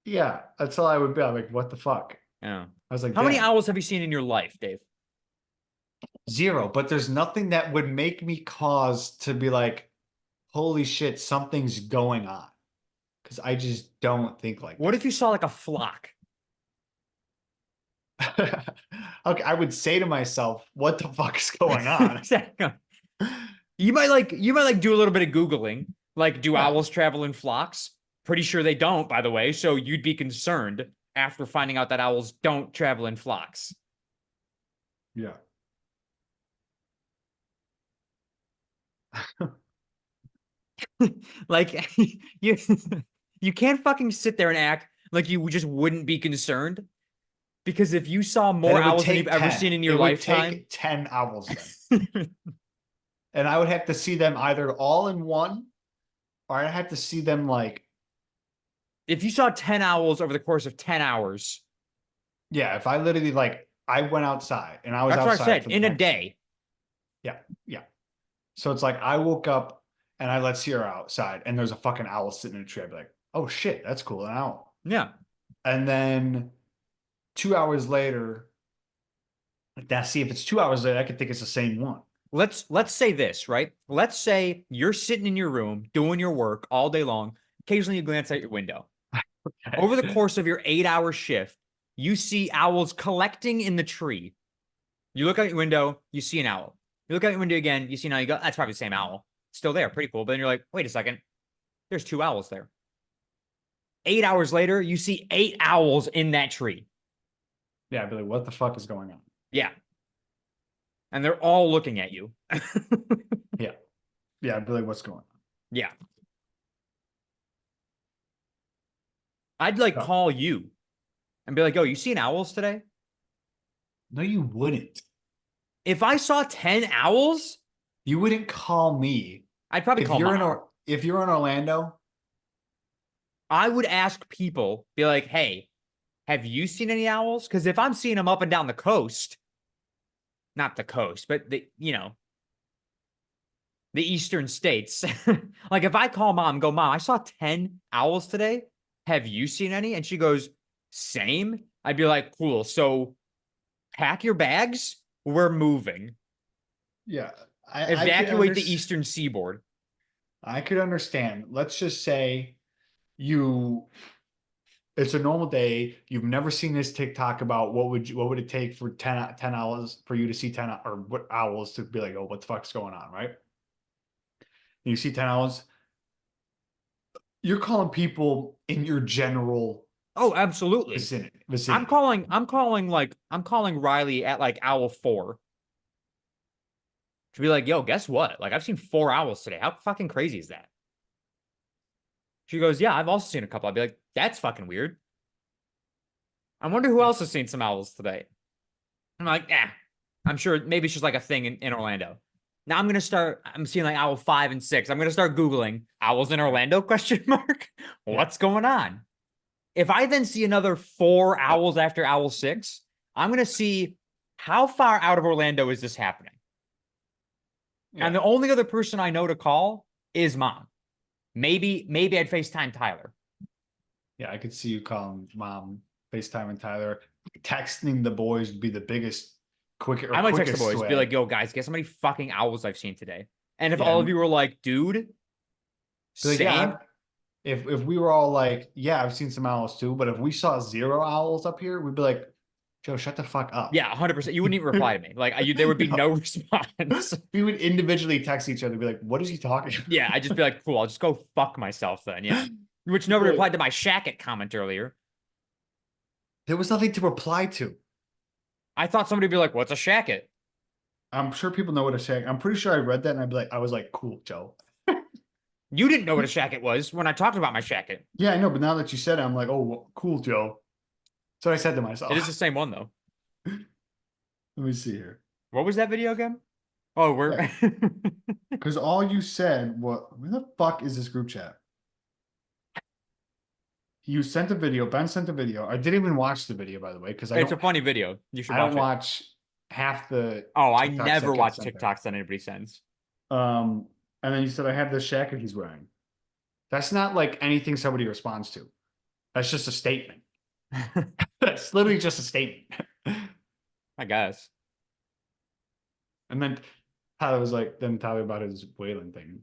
Yeah, that's all I would be. I'm like, what the fuck? oh. I was like, How many damn, owls have you seen in your life, Dave? zero. But there's nothing that would make me cause to be like, holy shit, something's going on. Because I just don't think like What if you saw like a flock? that. Okay, I would say to myself, what the fuck is going on? Exactly. You might like do a little bit of Googling. Like, do Yeah. owls travel in flocks? Pretty sure they don't, by the way. So you'd be concerned after finding out that owls don't travel in flocks. Yeah. Like you you can't fucking sit there and act like you just wouldn't be concerned. Because if you saw And more it would owls than you've take ever 10. seen in It your would lifetime, take 10 owls then. And I would have to see them either all in one, or I'd have to see them like, if you saw 10 owls over the course of 10 hours, yeah, if I literally like I went outside and I was that's what I outside said, for the in a next, day. yeah, yeah. So it's like I woke up and I let Sierra outside and there's a fucking owl sitting in a tree. I'd be like, oh shit, that's cool, an owl. Yeah. And then 2 hours later, like that, see if it's 2 hours later, I could think it's the same one. Let's say this, right? Let's say you're sitting in your room doing your work all day long. Occasionally you glance out your window. Over the course of your 8-hour shift, you see owls collecting in the tree. You look out your window, you see an owl. You look out your window again, you see an owl, you go, that's probably the same owl. Still there, pretty cool. But then you're like, wait a second, there's 2 owls there. 8 hours later, you see 8 owls in that tree. Yeah, I'd be like, what the fuck is going on? Yeah. And they're all looking at you. Yeah. Yeah, I'd be like, what's going on? Yeah. I'd like Oh. call you and be like, yo, you seen owls today? No, you wouldn't. If I saw 10 owls, You wouldn't call me I'd probably if call you're in mom. or if you're in Orlando. I would ask people, be like, hey, have you seen any owls? Because if I'm seeing them up and down the coast, not the coast, but the eastern states, like if I call mom, go, mom, I saw 10 owls today. Have you seen any? And she goes, same. I'd be like, cool. So pack your bags. We're moving. Yeah, Evacuate the eastern seaboard. I could understand. Let's just say you it's a normal day. You've never seen this TikTok about what would it take for 10 hours for you to see 10 or what owls to be like, oh, what the fuck's going on, right? You see 10 owls. You're calling people in your general Oh, absolutely. vicinity. I'm calling Riley at like owl 4 to be like, yo, guess what? Like I've seen 4 owls today. How fucking crazy is that? She goes, yeah, I've also seen a couple. I'd be like, that's fucking weird. I wonder who else has seen some owls today. I'm like, yeah, I'm sure maybe it's just like a thing in Orlando. Now I'm seeing like owl 5 and 6. I'm gonna start Googling owls in Orlando question mark. What's going on? If I then see another 4 owls after owl 6, I'm gonna see how far out of Orlando is this happening? Yeah. And the only other person I know to call is mom. Maybe I'd FaceTime Tyler. Yeah, I could see you calling mom, FaceTime and Tyler. Texting the boys would be the biggest, I might text the quickest boys, way. be like, yo, guys, guess how many fucking owls I've seen today? And if Yeah, all of you were like, dude, be like, same. yeah, if we were all like, yeah, I've seen some owls too, but if we saw 0 owls up here, we'd be like, Joe, shut the fuck up. Yeah, 100%. You wouldn't even reply to me. Like, there would be no response. We would individually text each other, be like, what is he talking about? Yeah, I'd just be like, cool, I'll just go fuck myself then. Yeah. Which nobody Like- replied to my Shacket comment earlier. There was nothing to reply to. I thought somebody would be like, what's a Shacket? I'm sure people know what a Shacket. I'm pretty sure I read that and I'd be like, I was like, cool, Joe. You didn't know what a Shacket was when I talked about my Shacket. Yeah, I know, but now that you said it, I'm like, oh, well, cool, Joe. So I said to myself. It is the same one, though. Let me see here. What was that video again? Oh, we're. Because all you said, what? Where the fuck is this group chat? You sent a video. Ben sent a video. I didn't even watch the video, by the way, because It's a funny video. You should I don't watch watch half the. Oh, I TikToks that never get watch sent there. TikToks that anybody sends. And then you said I have this jacket he's wearing. That's not like anything somebody responds to. That's just a statement. That's literally just a statement. I guess. And then Tyler was like, then Tyler about his whaling thing.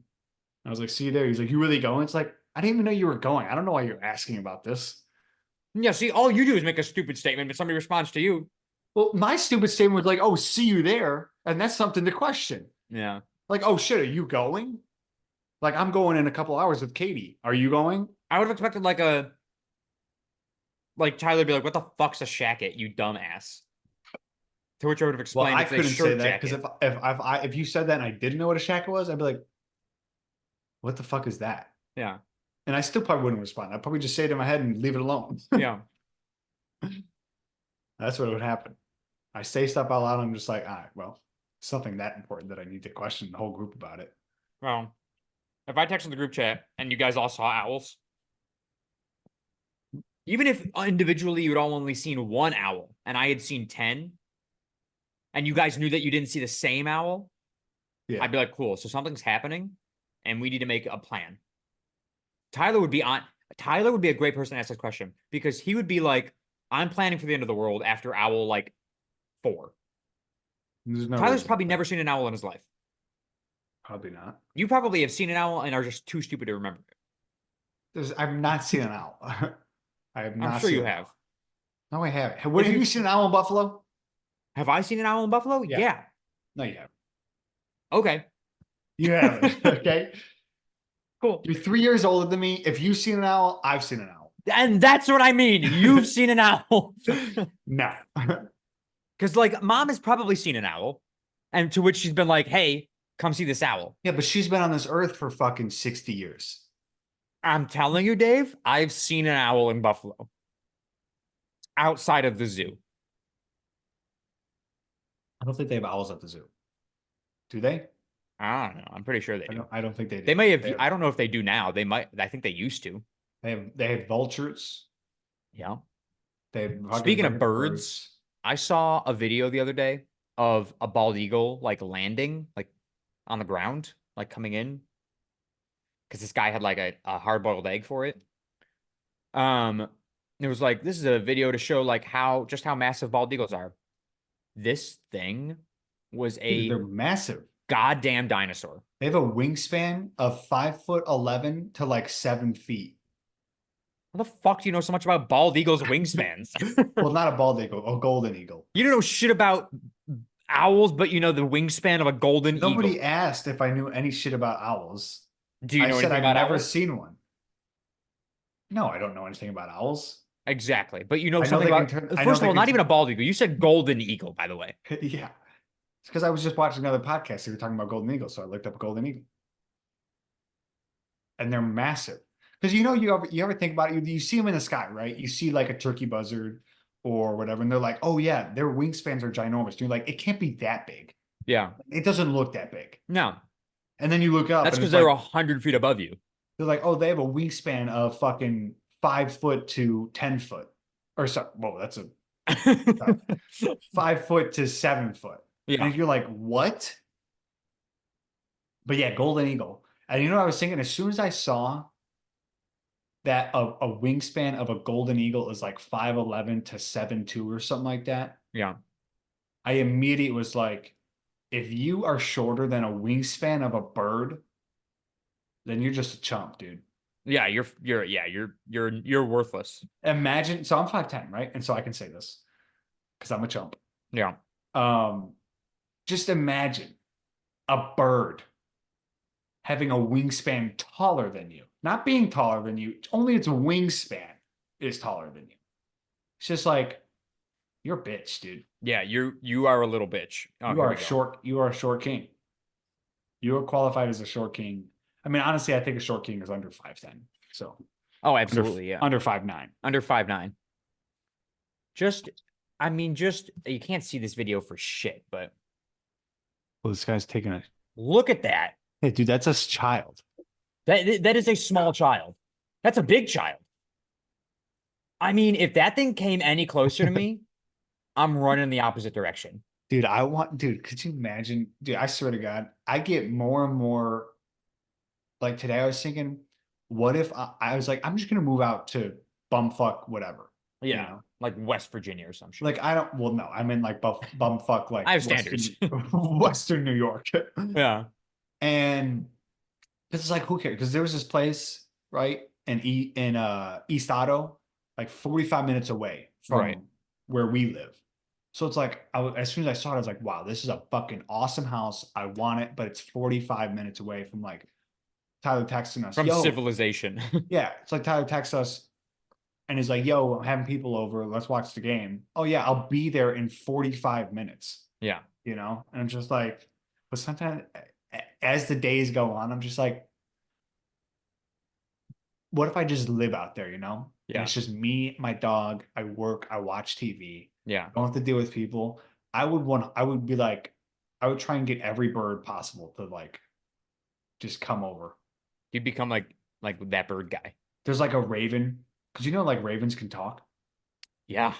I was like, see you there. He's like, you really going? It's like, I didn't even know you were going. I don't know why you're asking about this. Yeah, see, all you do is make a stupid statement, but somebody responds to you. Well, my stupid statement was like, oh, see you there. And that's something to question. Yeah. Like, oh shit, are you going? Like, I'm going in a couple hours with Katie. Are you going? I would have expected like Tyler be like, what the fuck's a shacket, you dumbass? To which I would have Well, explained I it's a couldn't say shirt that because jacket. if you said that and I didn't know what a shacket was, I'd be like, what the fuck is that? Yeah. And I still probably wouldn't respond. I'd probably just say it in my head and leave it alone. Yeah. That's what would happen. I say stuff out loud. And I'm just like, all right, well, something that important that I need to question the whole group about it. Well, if I texted the group chat and you guys all saw owls, even if individually you'd all only seen one owl and I had seen 10, and you guys knew that you didn't see the same owl, Yeah. I'd be like, cool. So something's happening and we need to make a plan. Tyler would be a great person to ask this question because he would be like, I'm planning for the end of the world after owl like 4. There's no Tyler's reason probably to- never seen an owl in his life. Probably not. You probably have seen an owl and are just too stupid to remember it. I've not seen an owl. I have not I'm sure seen you an have. owl. No, I haven't. What, have you seen an owl in Buffalo? Have I seen an owl in Buffalo? Yeah. Yeah. No, you haven't. Okay. You haven't. Okay. Cool. You're 3 years older than me. If you've seen an owl, I've seen an owl. And that's what I mean. You've seen an owl. No. Because like mom has probably seen an owl. And to which she's been like, hey, come see this owl. Yeah, but she's been on this earth for fucking 60 years. I'm telling you, Dave, I've seen an owl in Buffalo. Outside of the zoo. I don't think they have owls at the zoo. Do they? I don't know. I'm pretty sure they do. I don't think they do. They may have, I don't know if they do now. They might, I think they used to. They have vultures. Yeah. They have fucking Speaking of fucking birds, I saw a video the other day of a bald eagle like landing, like on the ground, like coming in. Because this guy had like a hard-boiled egg for it. It was like, this is a video to show like how massive bald eagles are. This thing was Dude, they're a massive. goddamn dinosaur. They have a wingspan of 5'11" to like 7 feet. How the fuck do you know so much about bald eagles' wingspans? Well, not a bald eagle, a golden eagle. You don't know shit about owls, but you know the wingspan of a golden Nobody eagle. asked if I knew any shit about owls. Do you I know said anything I've about never owls? seen one. No, I don't know anything about owls. Exactly. But you know I know something they about, can turn- I know first of they all, can not even a turn- bald eagle. You said golden eagle, by the way. Yeah. It's because I was just watching another podcast. They were talking about golden eagles, so I looked up a golden eagle. And they're massive. Because you ever think about it, you see them in the sky, right? You see like a turkey buzzard or whatever, and they're like, oh yeah, their wingspans are ginormous. And you're like, it can't be that big. Yeah. It doesn't look that big. No. And then you look up. That's and because it's they're like, 100 feet above you. they're like, oh, they have a wingspan of fucking 5 foot to 10 foot. Or so, whoa, that's a 5 foot to 7 foot. Yeah. And you're like, what? But yeah, golden eagle. And you know what I was thinking? As soon as I saw that a wingspan of a golden eagle is like 5'11" to 7'2" or something like that, Yeah. I immediately was like, if you are shorter than a wingspan of a bird, then you're just a chump, dude. Yeah, you're worthless. Imagine, so I'm 5'10", right? And so I can say this because I'm a chump. Yeah. Just imagine a bird having a wingspan taller than you. Not being taller than you, only its wingspan is taller than you. It's just like, you're a bitch, dude. Yeah, you are a little bitch. Oh, You here are we a go. short king. You are qualified as a short king. I mean, honestly, I think a short king is under 5'10". So Oh, absolutely, yeah. under 5'9". Under 5'9". You can't see this video for shit, but Well, this guy's taking a. look at that. Hey, dude, that's a child. That is a small child. That's a big child. I mean, if that thing came any closer to me, I'm running the opposite direction. Dude, could you imagine? Dude, I swear to God, I get more and more like today. I was thinking, what if I was like, I'm just gonna move out to bumfuck whatever, you Yeah, know? like West Virginia or some shit. Like I don't. Well, no, I'm in like bumfuck I like have standards. Western Western New York, Yeah, and it's like who cares? Because there was this place right in East Otto, like 45 minutes away right. from where we live. So it's like as soon as I saw it, I was like, wow, this is a fucking awesome house. I want it, but it's 45 minutes away from like Tyler texting us, From yo, civilization. yeah, it's like Tyler texts us and he's like, yo, I'm having people over. Let's watch the game. Oh yeah, I'll be there in 45 minutes, Yeah, And I'm just like, but sometimes as the days go on, I'm just like, what if I just live out there, And yeah, it's just me, my dog, I work, I watch TV, yeah. don't have to deal with people. I would be like, I would try and get every bird possible to like just come over. You become like that bird guy. There's like a raven, because like ravens can talk. Yeah.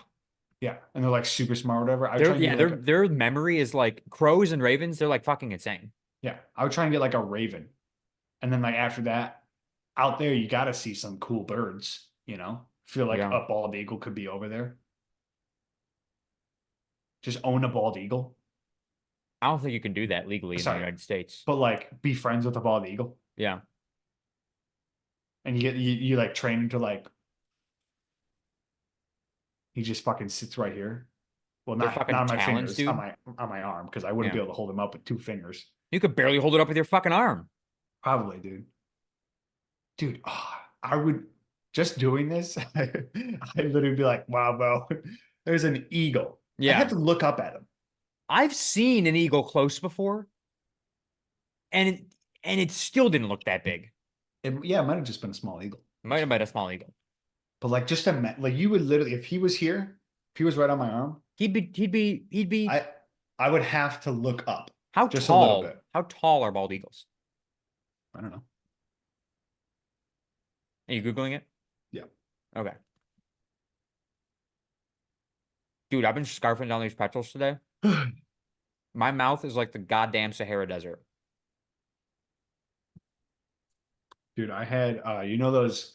Yeah. And they're like super smart, or whatever. I would try and get like Their memory is like crows and ravens. They're like fucking insane. yeah, I would try and get like a raven. And then like after that, out there you gotta see some cool birds. Feel like Yeah. a bald eagle could be over there. Just own a bald eagle. I don't think you can do that legally in the Sorry, United States. but like be friends with a bald eagle. Yeah. And you like train him to like he just fucking sits right here. Well, Their not fucking on my talons, fingers, on dude. my arm, because I wouldn't be Yeah. able to hold him up with two fingers. You could barely hold it up with your fucking arm. Probably, dude. Dude, I would just doing this, I'd literally be like, wow, bro, there's an eagle. I have Yeah. to look up at him. I've seen an eagle close before, and it still didn't look that big. Yeah, it might have just been a small eagle. It might have been a small eagle. But like just like you would literally, if he was here, if he was right on my arm, He'd be I I would have to look up how just a little tall? bit. How tall are bald eagles? I don't know. Are you Googling it? Yeah. Okay. Dude, I've been scarfing down these pretzels today. My mouth is like the goddamn Sahara Desert. Dude, I had those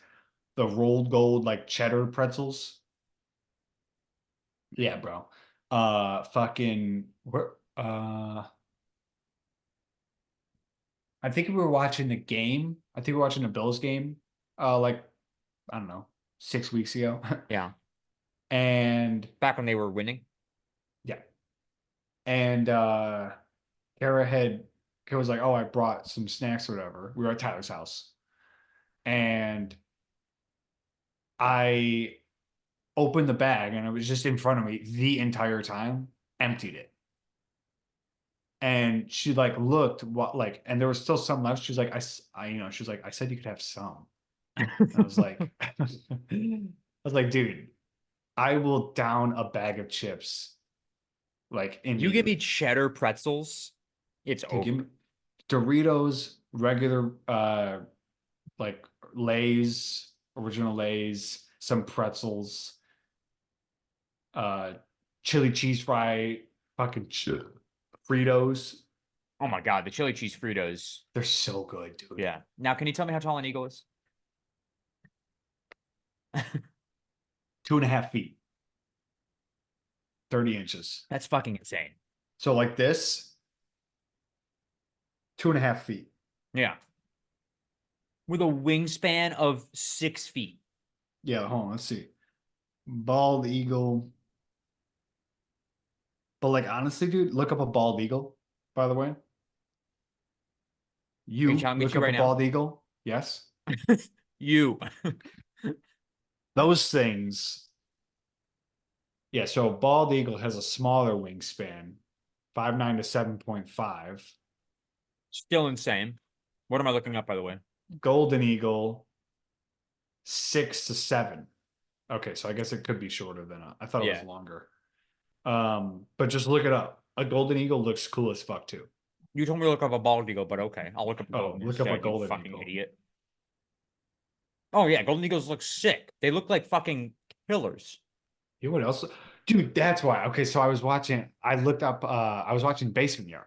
the rolled gold like cheddar pretzels? Yeah, bro. Fucking where I think we were watching the game. I think we were watching the Bills game like I don't know, 6 weeks ago. Yeah. And Back when they were winning. yeah. And Kara had Kara was like, "Oh, I brought some snacks or whatever." We were at Tyler's house. And I opened the bag and it was just in front of me the entire time, emptied it. And she like looked what like and there was still some left. She's like, she was like, I said you could have some. And I was like, dude, I will down a bag of chips like You give me immediately. cheddar pretzels, it's Dude, give over. me Doritos, regular like Lay's, original Lay's, some pretzels, uh chili cheese fry, fucking Fritos. Oh my God, the chili cheese Fritos. They're so good, dude. Yeah. Now, can you tell me how tall an eagle is? 2.5 feet, 30 inches. That's fucking insane. So like this, 2.5 feet. Yeah. With a wingspan of 6 feet. Yeah, hold on, let's see. Bald eagle. But like honestly, dude, look up a bald eagle, by the way. Are you telling me Look to up right a now? bald eagle. Yes. You. Those things. Yeah, so a bald eagle has a smaller wingspan, 5'9" to 7.5. Still insane. What am I looking up, by the way? Golden eagle, 6 to 7. Okay, so I guess it could be shorter than I thought it Yeah. was longer. But just look it up. A golden eagle looks cool as fuck too. You told me to look up a bald eagle, but okay. I'll look up a Oh, golden look up a instead, you golden fucking eagle. idiot. Oh yeah, golden eagles look sick. They look like fucking killers. You know what else? Dude, that's why. Okay, so I looked up I was watching Basement Yard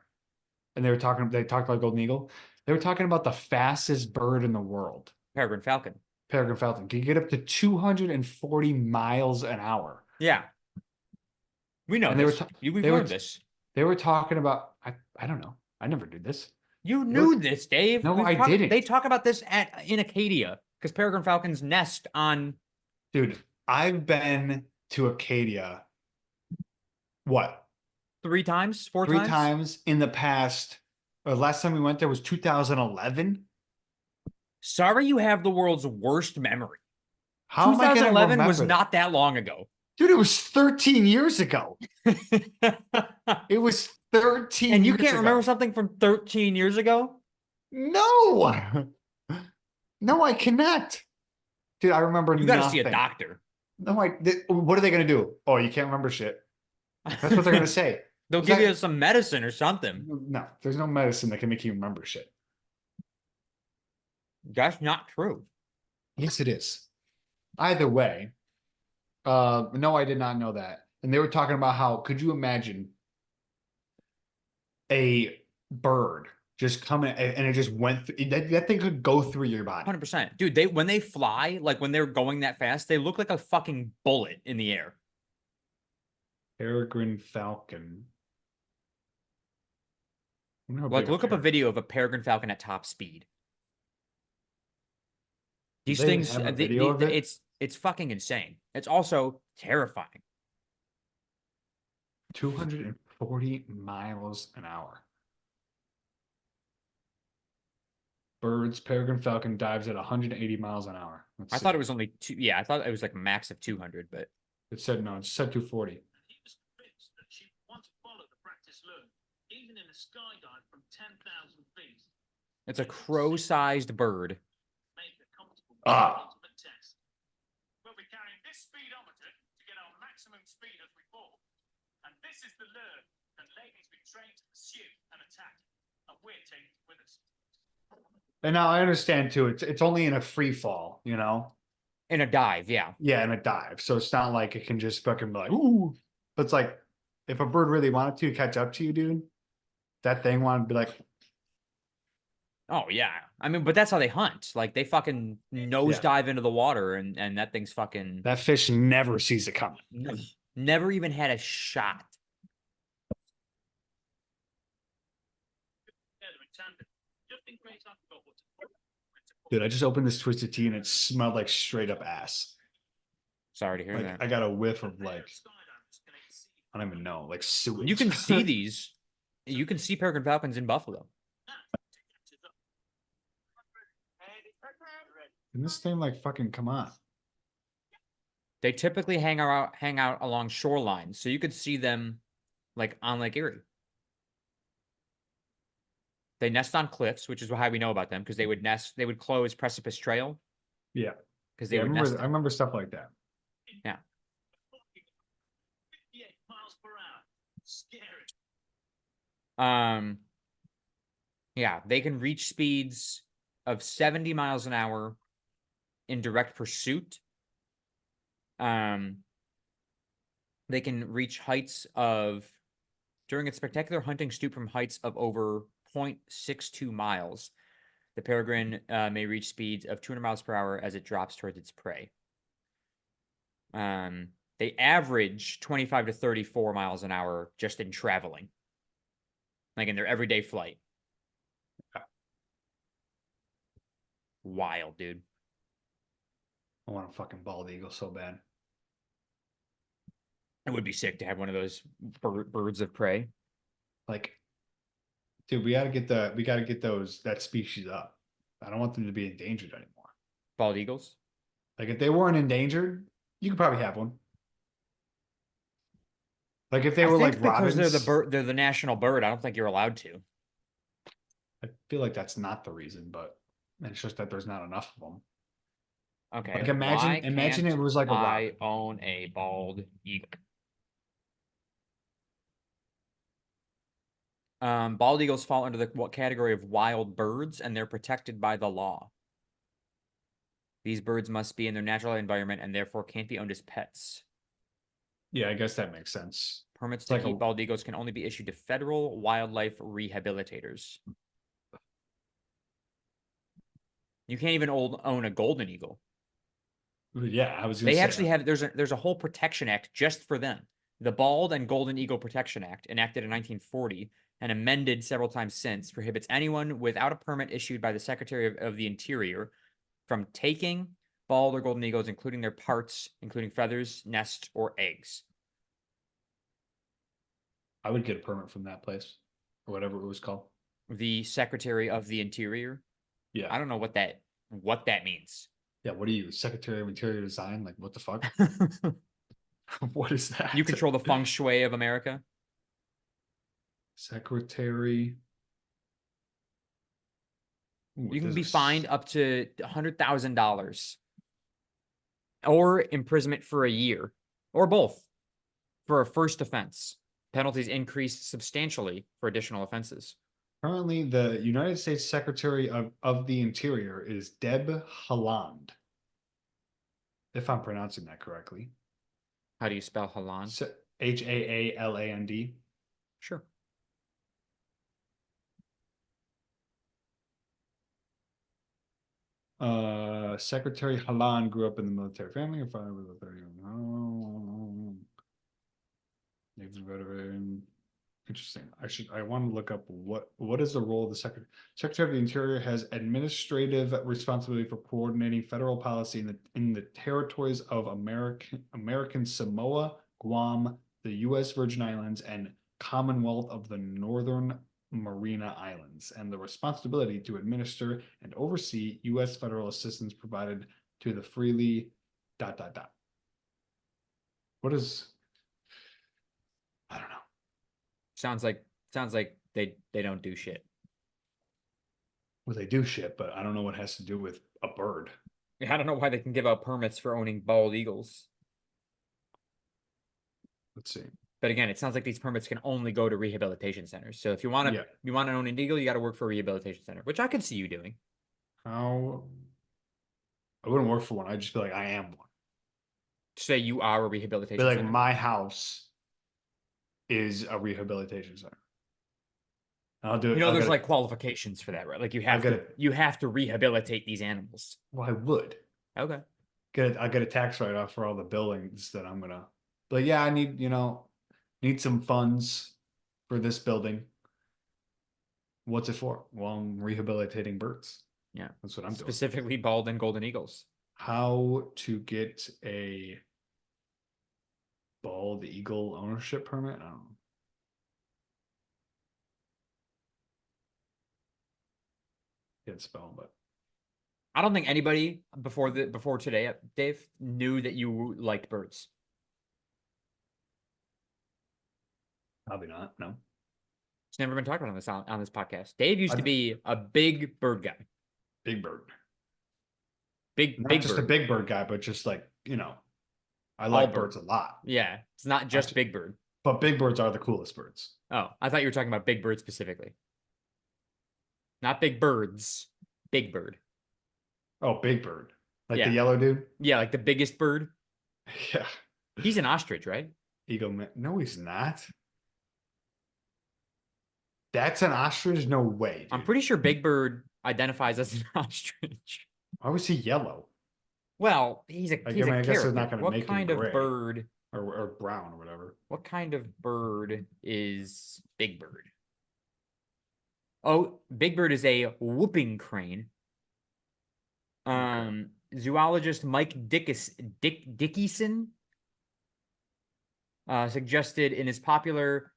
and they talked about Golden Eagle. They were talking about the fastest bird in the world, Peregrine falcon. Peregrine Falcon. Can get up to 240 miles an hour. Yeah, we know And they were this. ta- We've they were learned t- this. they were talking about I don't know. I never did this. You They were- knew this, Dave. No, I didn't. They talk about this in Acadia because peregrine falcons nest on Dude, I've been to Acadia, what, 3 times, 4 three times. times in the past. Last time we went there was 2011. Sorry, you have the world's worst memory. How am I going to 2011 remember was that? not that long ago. Dude, it was 13 years ago. It was 13 And you years can't ago. remember something from 13 years ago? No. No, I cannot. Dude, I remember You got to see a nothing. doctor. No, what are they going to do? Oh, you can't remember shit. That's what they're going to say. They'll Is give that- you some medicine or something. No, there's no medicine that can make you remember shit. That's not true. Yes, it is. Either way, no, I did not know that. And they were talking about how, could you imagine a bird just coming and it just went through, that thing could go through your body. 100%. Dude, when they fly, like when they're going that fast, they look like a fucking bullet in the air. Peregrine falcon. I wonder how Like, big look up a peregrine- video of a peregrine falcon at top speed. These They things, have a video of it? it's fucking insane. It's also terrifying. 240 miles an hour. Birds, peregrine falcon dives at 180 miles an hour. I thought it was only two. Yeah, I thought it was like a max of 200, but It said no, it said 240. He was convinced that she would want to follow the practice learned, even in a skydive from 10,000 feet. it's a crow-sized bird. Make a comfortable Ah. ultimate test. We'll be carrying this speedometer to get our maximum speed as we fall. And this is the lure that ladies been trained to pursue and attack. And we're taking it with us. And now I understand too. It's only in a free fall, you know. In a dive, yeah. Yeah, in a dive. So it's not like it can just fucking be like, ooh. But it's like if a bird really wanted to catch up to you, dude, that thing wanted to be like, Oh yeah. I mean, but that's how they hunt. Like they fucking nosedive into the water and that thing's fucking that fish never sees it coming. never even had a shot. Together in tandem. Just in case I forgot what to do. Dude, I just opened this twisted tea and it smelled like straight up ass. Sorry to hear Like that. I got a whiff of Pair like, of skydivers can exceed I don't even know, like sewage. You can see these. You can see peregrine falcons in Buffalo. that to catch us up. Ready? And this thing like fucking come on. They typically hang out along shorelines, so you could see them like on Lake Erie. They nest on cliffs, which is how we know about them, because they would close Precipice Trail. Yeah. Because they Yeah, would nest. I remember stuff like that. 58 miles per hour. Scary. Yeah, they can reach speeds of 70 miles an hour in direct pursuit. They can reach heights of during its spectacular hunting stoop from heights of over 0.62 miles. The peregrine may reach speeds of 200 miles per hour as it drops towards its prey. They average 25 to 34 miles an hour just in traveling, like in their everyday flight. Wild, dude. I want a fucking bald eagle so bad. It would be sick to have one of those birds of prey. Like, dude, we gotta get that species up. I don't want them to be endangered anymore. Bald eagles. Like if they weren't endangered, you could probably have one. Like if they I were think like because robins, they're the national bird. I don't think you're allowed to. I feel like that's not the reason, but it's just that there's not enough of them. Okay. Like why imagine it can't was like a I robin. own a bald eagle. Bald eagles fall under what category of wild birds, and they're protected by the law. These birds must be in their natural environment and therefore can't be owned as pets. Yeah, I guess that makes sense. Permits It's to like keep a- bald eagles can only be issued to federal wildlife rehabilitators. You can't even own a golden eagle. Yeah, I was gonna They say actually have there's a whole protection act just for them. The Bald and Golden Eagle Protection Act, enacted in 1940 and amended several times since, prohibits anyone without a permit issued by the Secretary of the Interior from taking bald or golden eagles, including their parts, including feathers, nests, or eggs. I would get a permit from that place or whatever it was called. The Secretary of the Interior. Yeah. I don't know what that means. Yeah, what are you, Secretary of Interior Design? Like, what the fuck? What is that? You control the feng shui of America. Secretary. Ooh, You can there's be a fined up to $100,000 or imprisonment for a year, or both, for a first offense. Penalties increased substantially for additional offenses. Currently, the United States Secretary of the Interior is Deb Haaland. If I'm pronouncing that correctly. How do you spell Haaland? Haaland. Sure. Secretary Haaland grew up in the military family and father was a 30. Navy veteran. Interesting. I want to look up what is the role of the Secretary of the Interior has administrative responsibility for coordinating federal policy in the territories of American Samoa, Guam, the U.S. Virgin Islands, and Commonwealth of the Northern Mariana Islands, and the responsibility to administer and oversee U.S. federal assistance provided to the freely ... What is... I don't know. Sounds like they don't do shit. Well, they do shit, but I don't know what has to do with a bird. I don't know why they can give out permits for owning bald eagles. Let's see. But again, it sounds like these permits can only go to rehabilitation centers. So if you want to own an eagle, you got to work for a rehabilitation center, which I could see you doing. How... I wouldn't work for one. I'd just be like, I am one. Say you are a Be rehabilitation like, center. my house is a rehabilitation center. I'll do it. You know, I'll there's get like qualifications for that, right? Like I'll get you have to rehabilitate these animals. Well, I would Okay. I'll get a tax write-off for all the buildings that I'm gonna. But yeah, I need need some funds for this building. What's it for? Well, I'm rehabilitating birds. Yeah. That's what I'm doing. Specifically bald and golden eagles. How to get a bald eagle ownership permit? I don't know. Can't spell, but I don't think anybody before today, Dave, knew that you liked birds. probably not. No. It's never been talked about on this podcast. Dave used to I've- be a big bird guy. Big bird. Big Not big just bird. a big bird guy, but just like, I All like bird. birds a lot. Yeah, it's not just ju- big bird. But big birds are the coolest birds. Oh, I thought you were talking about big bird specifically. Not big birds. Big bird. Oh, big bird. Like Yeah. the yellow dude? Yeah, like the biggest bird. Yeah. He's an ostrich, right? Eagle man. No, he's not. That's an ostrich? No way. Dude. I'm pretty sure Big Bird identifies as an ostrich. Why was he yellow? Well, he's a I he's mean, a I guess they're character. not gonna What make him kind of gray. bird? Or brown or whatever. What kind of bird is Big Bird? Oh, Big Bird is a whooping crane. Zoologist Mike Dickison suggested in his popular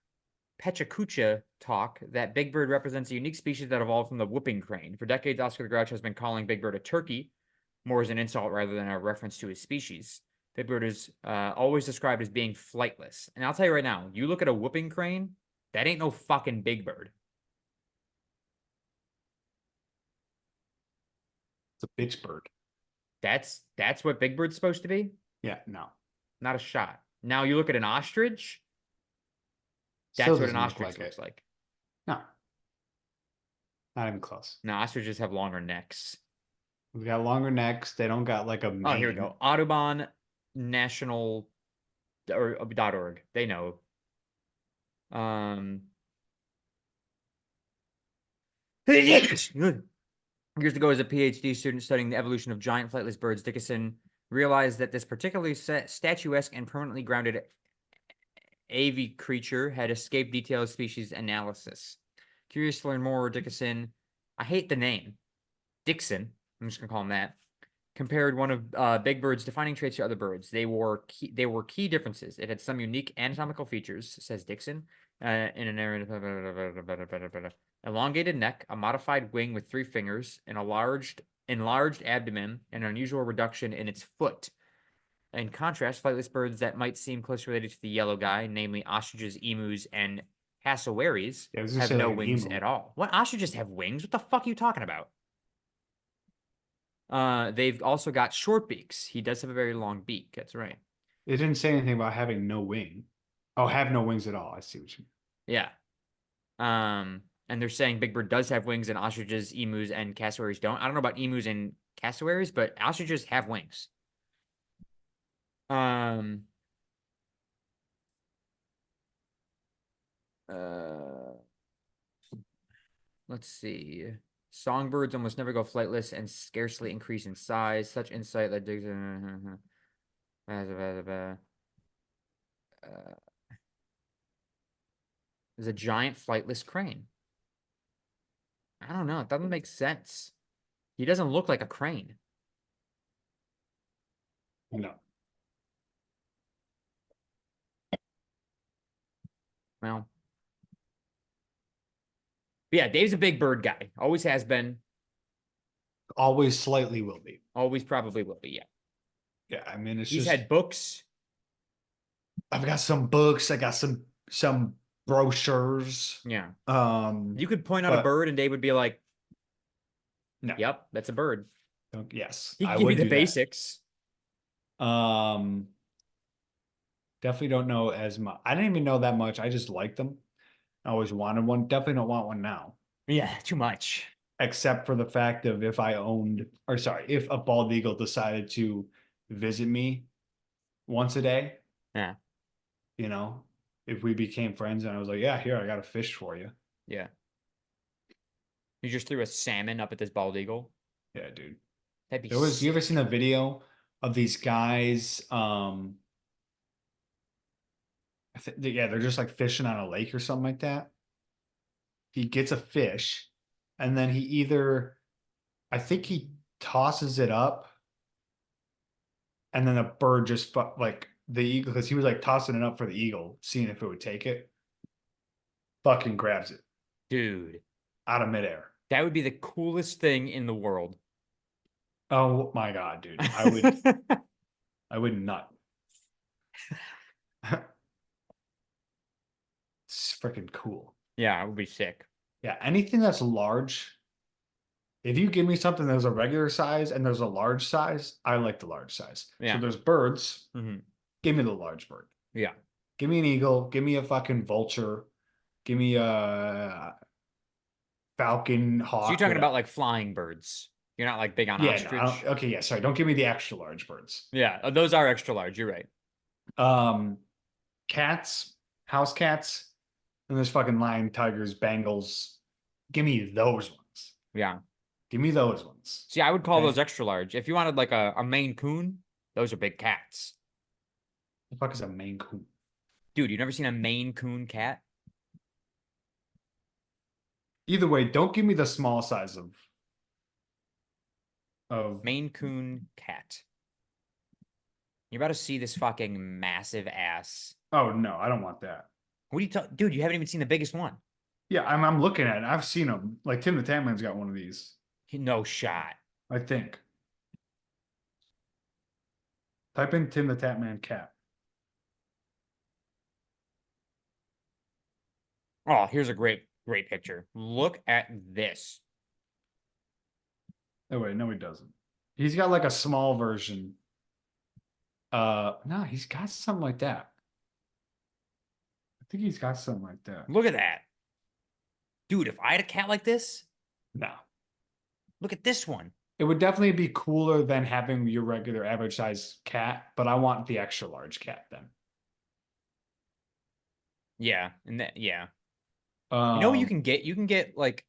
Pechacucha talk that Big Bird represents a unique species that evolved from the whooping crane. For decades, Oscar the Grouch has been calling Big Bird a turkey, more as an insult rather than a reference to his species. Big Bird is always described as being flightless. And I'll tell you right now, you look at a whooping crane, that ain't no fucking Big Bird. It's a bitch bird. That's what Big Bird's supposed to be? Yeah, no. Not a shot. Now you look at an ostrich, Still that's what an doesn't look ostrich like looks it. like. No. Not even close. No, ostriches have longer necks. We got longer necks. They don't got like a mane. Oh, here we go. Audubon National or .org. They know. Years ago, as a PhD student studying the evolution of giant flightless birds, Dickinson realized that this particularly statuesque and permanently grounded avian creature had escaped detailed species analysis. Curious to learn more, Dickinson, I hate the name, Dixon, I'm just gonna call him that, compared one of Big Bird's defining traits to other birds. They were key differences. It had some unique anatomical features, says Dixon, in an elongated neck, a modified wing with 3 fingers, an enlarged abdomen, and an unusual reduction in its foot. In contrast, flightless birds that might seem closely related to the yellow guy, namely ostriches, emus, and cassowaries, Yeah, I was gonna have say no like an wings emu. at all. What ostriches have wings? What the fuck are you talking about? They've also got short beaks. He does have a very long beak. That's right. It didn't say anything about having no wing. Oh, have no wings at all. I see what you mean. Yeah. And they're saying Big Bird does have wings and ostriches, emus, and cassowaries don't. I don't know about emus and cassowaries, but ostriches have wings. Uh, let's see. Songbirds almost never go flightless and scarcely increase in size. Such insight led to there's a giant flightless crane. I don't know. It doesn't make sense. He doesn't look like a crane. No. Well, but yeah, Dave's a big bird guy. Always has been. Always slightly will be. Always probably will be. Yeah. Yeah, I mean it's He's just had books. I've got some books, I got some brochures. Yeah. You You could point out a but- bird and Dave would be like, no. yep, that's a bird. Yes. He I can give you would the do that. basics. Definitely don't know as much. I didn't even know that much. I just liked them. I always wanted one. Definitely don't want one now. Yeah, too much. Except for the fact of if if a bald eagle decided to visit me once a day. Yeah. You know, if we became friends and I was like, yeah, here, I got a fish for you. Yeah. You just threw a salmon up at this bald eagle. Yeah, dude. That'd be You ever sick. seen a video of these guys? They're just like fishing on a lake or something like that. He gets a fish, and then I think he tosses it up, and then a bird just like the eagle, because he was like tossing it up for the eagle, seeing if it would take it. Fucking grabs it Dude, out of midair. that would be the coolest thing in the world. Oh my god, dude! I would nut. It's freaking cool. Yeah, it would be sick. Yeah, anything that's large. If you give me something that's a regular size and there's a large size, I like the large size. Yeah. So there's birds. Mhm. Give me the large bird. Yeah. Give me an eagle. Give me a fucking vulture. Give me a falcon, hawk. So you're talking whatever. about like flying birds. You're not like big on Yeah, ostrich. no, okay, yeah, sorry. Don't give me the extra large birds. Yeah, those are extra large. You're right. Cats, house cats, and there's fucking lion, tigers, Bengals. Give me those ones. Yeah. Give me those ones. See, I would call Okay. those extra large. If you wanted like a Maine Coon, those are big cats. The fuck is a Maine Coon? Dude, you never seen a Maine Coon cat? Either way, don't give me the small size of Maine Coon cat. You're about to see this fucking massive ass. Oh no, I don't want that. What are you talking? Dude, you haven't even seen the biggest one. Yeah, I'm looking at it. I've seen them. Like Tim the Tatman's got one of these. No shot. I think. Type in Tim the Tatman cat. Oh, here's a great picture. Look at this. Oh wait, no, he doesn't. He's got like a small version. No, he's got something like that. I think he's got something like that. Look at that. Dude, if I had a cat like this, No. look at this one. It would definitely be cooler than having your regular average size cat, but I want the extra large cat then. Yeah, and that yeah. Um, You know what you can get? You can get like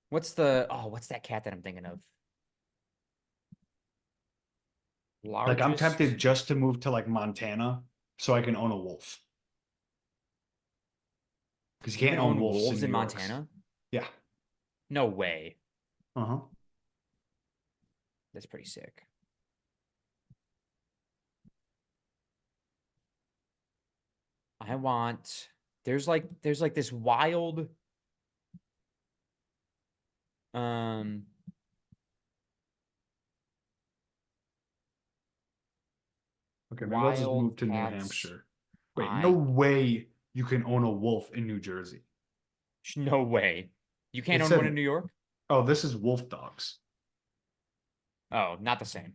what's that cat that I'm thinking of? like I'm tempted Largest just to move to like Montana so I can own a wolf. Because you you can't can own own wolves wolves in in New York. Montana? Yeah. No way. Uh-huh. That's pretty sick. I want there's like this wild um Okay, maybe I'll just move wild to New cats. Hampshire. Wait, no I way you can own a wolf in New Jersey. no way. You can't It own one in said, New York? oh, this is wolf dogs. Oh, not the same.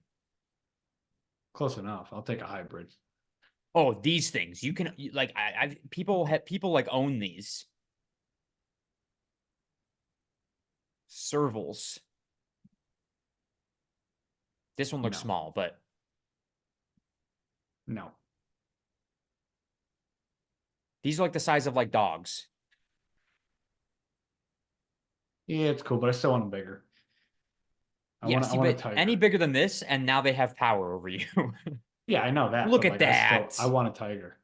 Close enough. I'll take a hybrid. Oh, these things. You can like I people like own these. Servals. This one looks No. small, but No. these are like the size of like dogs. Yeah, it's cool, but I still want them bigger. Yeah, I see, want a but any tiger. bigger than this, and now they have power over you. Yeah, I know that, Look but at like that. I want a tiger.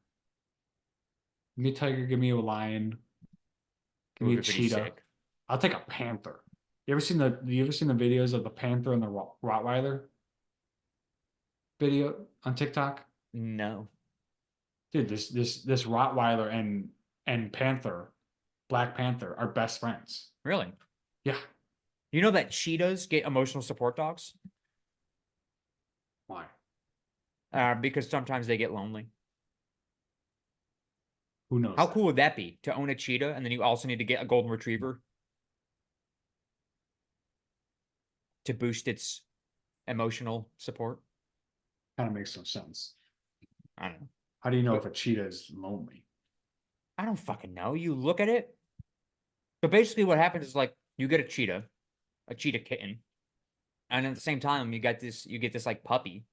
Give me a tiger, give me a lion, It give would me a be pretty cheetah. sick. I'll take a panther. You ever seen the videos of the panther and the Rottweiler video on TikTok? No. Dude, this Rottweiler and Panther, Black Panther, are best friends. Really? Yeah. You know that cheetahs get emotional support dogs? Why? Because sometimes they get lonely. Who knows How that? cool would that be to own a cheetah and then you also need to get a golden retriever to boost its emotional support? Kind of makes no sense. I don't know. How do you know But if a cheetah is lonely? I don't fucking know. You look at it. But basically what happens is like you get a cheetah kitten, and at the same time you get this like puppy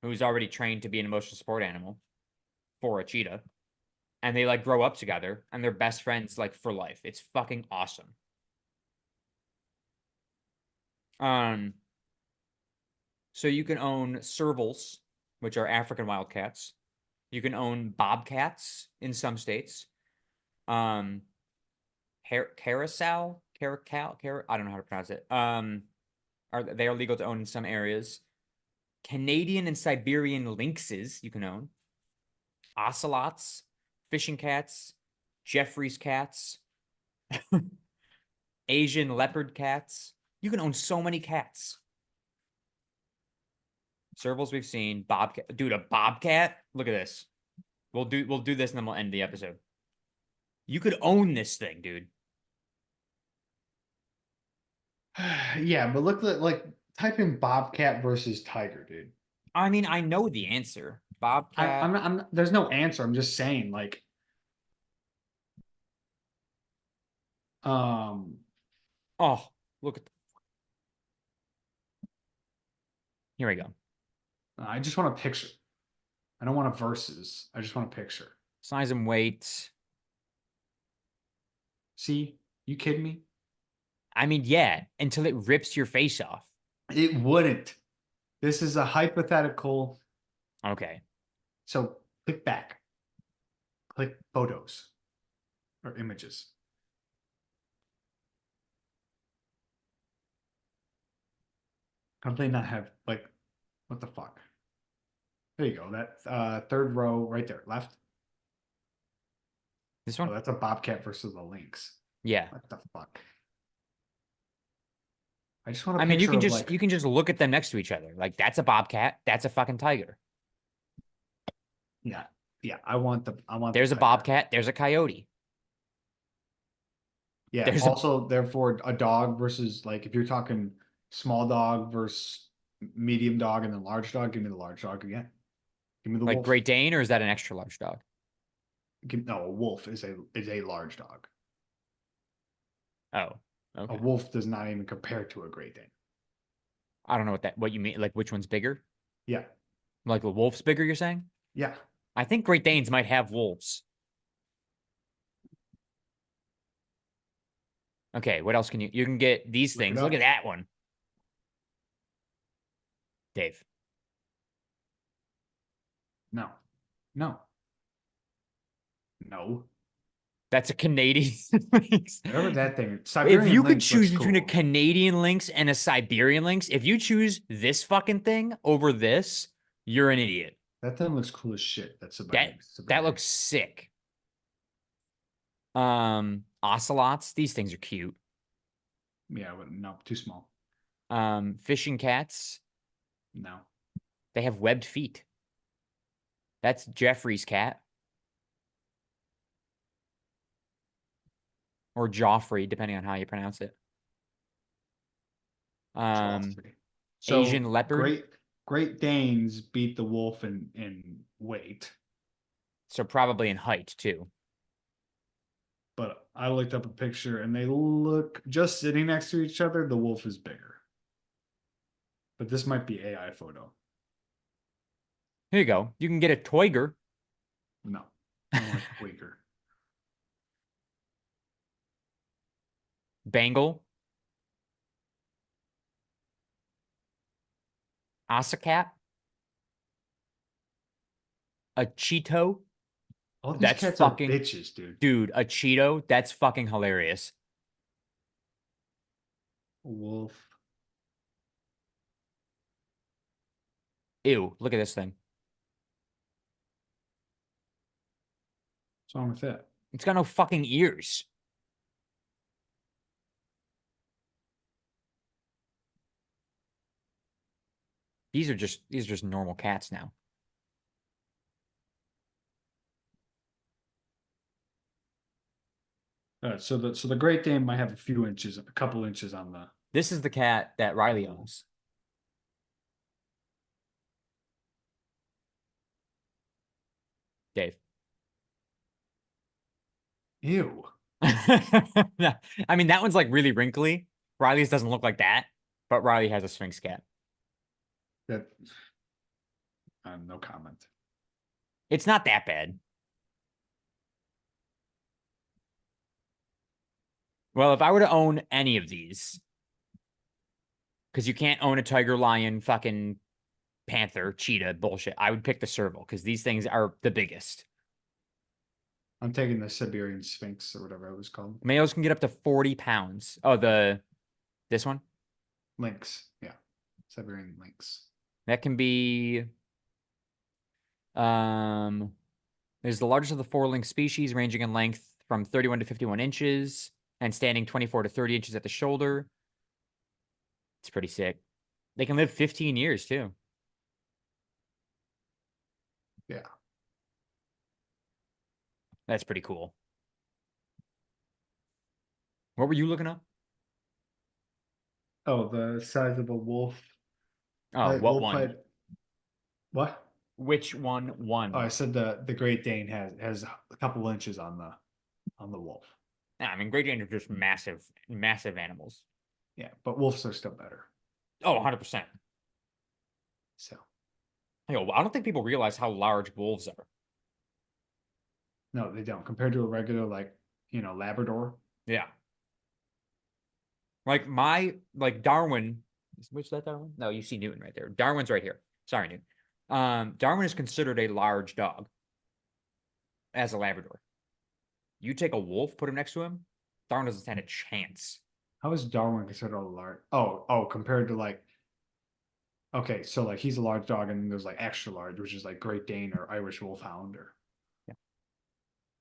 who's already trained to be an emotional support animal for a cheetah. And they like grow up together and they're best friends like for life. It's fucking awesome. Um, so you can own servals, which are African wildcats. You can own bobcats in some states. Um, carousel, I don't know how to pronounce it. They are legal to own in some areas. Canadian and Siberian lynxes you can own. Ocelots, fishing cats, Jeffrey's cats, Asian leopard cats. You can own so many cats. Servals we've seen. Bobcat. Dude, a bobcat? Look at this. We'll do this and then we'll end the episode. You could own this thing, dude. Yeah, but look like type in bobcat versus tiger, dude. I mean, I know the answer. Bobcat. There's no answer. I'm just saying, like, um, Oh, look at here we go. I just want a picture. I don't want a versus. I just want a picture. Size and weight. See, you kidding me? I mean, yeah, until it rips your face off. It wouldn't. This is a hypothetical. Okay. So click back. Click photos or images. How do they not have like what the fuck? There you go. That third row right there, left. This Oh, one? that's a bobcat versus a lynx. Yeah. What the fuck? I just want a I mean, picture of like you can just look at them next to each other. Like that's a bobcat, that's a fucking tiger. yeah, yeah. I want There's the a tiger. bobcat, there's a coyote. Yeah. There's a Also, therefore, a dog versus like if you're talking small dog versus medium dog and then large dog, give me the large dog again. Give me the like wolf. Great Dane, or is that an extra large dog? No, a wolf is a large dog. Oh, A okay. wolf does not even compare to a Great Dane. I don't know what you mean. Like which one's bigger? Yeah, Like the wolf's bigger, you're saying? yeah. I think Great Danes might have wolves. Okay, what else can you can get these Look it things. Look at up. that one. Dave. No. No. No. That's a Canadian lynx. Whatever that thing. If Siberian you could lynx looks choose between a cool. Canadian lynx and a Siberian lynx, if you choose this fucking thing over this, you're an idiot. That thing looks cool as shit. That's That that looks sick. Ocelots, these things are cute. Yeah, but no, too small. Fishing cats, No. they have webbed feet. That's Jeffrey's cat. Or Joffrey, depending on how you pronounce it. Joffrey. Asian leopard. Great Danes beat the wolf in weight, So probably in height too. but I looked up a picture and they look just sitting next to each other. The wolf is bigger, but this might be AI photo. Here you go. You can get a Toiger. No, I don't like Quaker. Bengal. Cat. A Cheeto. All these That's cats fucking- are bitches, dude. Dude, a Cheeto. That's fucking hilarious. Wolf. Ew, look at this thing. What's wrong with that? It's got no fucking ears. These are just normal cats now. So the Great Dane might have a couple inches on the. This is the cat that Riley owns. Dave. Ew. I mean, that one's like really wrinkly. Riley's doesn't look like that, but Riley has a Sphinx cat. That. No comment. It's not that bad. Well, if I were to own any of these, because you can't own a tiger, lion, fucking panther, cheetah, bullshit, I would pick the serval because these things are the biggest. I'm taking the Siberian Sphinx or whatever it was called. Males can get up to 40 pounds. Oh, this one? Lynx. Yeah. Siberian lynx. That can be is the largest of the four lynx species, ranging in length from 31 to 51 inches and standing 24 to 30 inches at the shoulder. It's pretty sick. They can live 15 years too. Yeah. That's pretty cool. What were you looking up? Oh, the size of a wolf. Oh, what wolf one? height- What? Which one won? Oh, I said the Great Dane has a couple inches on the wolf. Yeah, I mean, Great Danes are just massive, massive animals. Yeah, but wolves are still better. Oh, 100%. So Yo, I don't think people realize how large wolves are. no, they don't. Compared to a regular Labrador. Yeah. Like Darwin, which that Darwin? No, you see Newton right there. Darwin's right here. Sorry, Newton. Darwin is considered a large dog as a Labrador. You take a wolf, put him next to him, Darwin doesn't stand a chance. How is Darwin considered a large? Oh, compared to okay, so he's a large dog, and then there's extra large, which is Great Dane or Irish Wolfhound or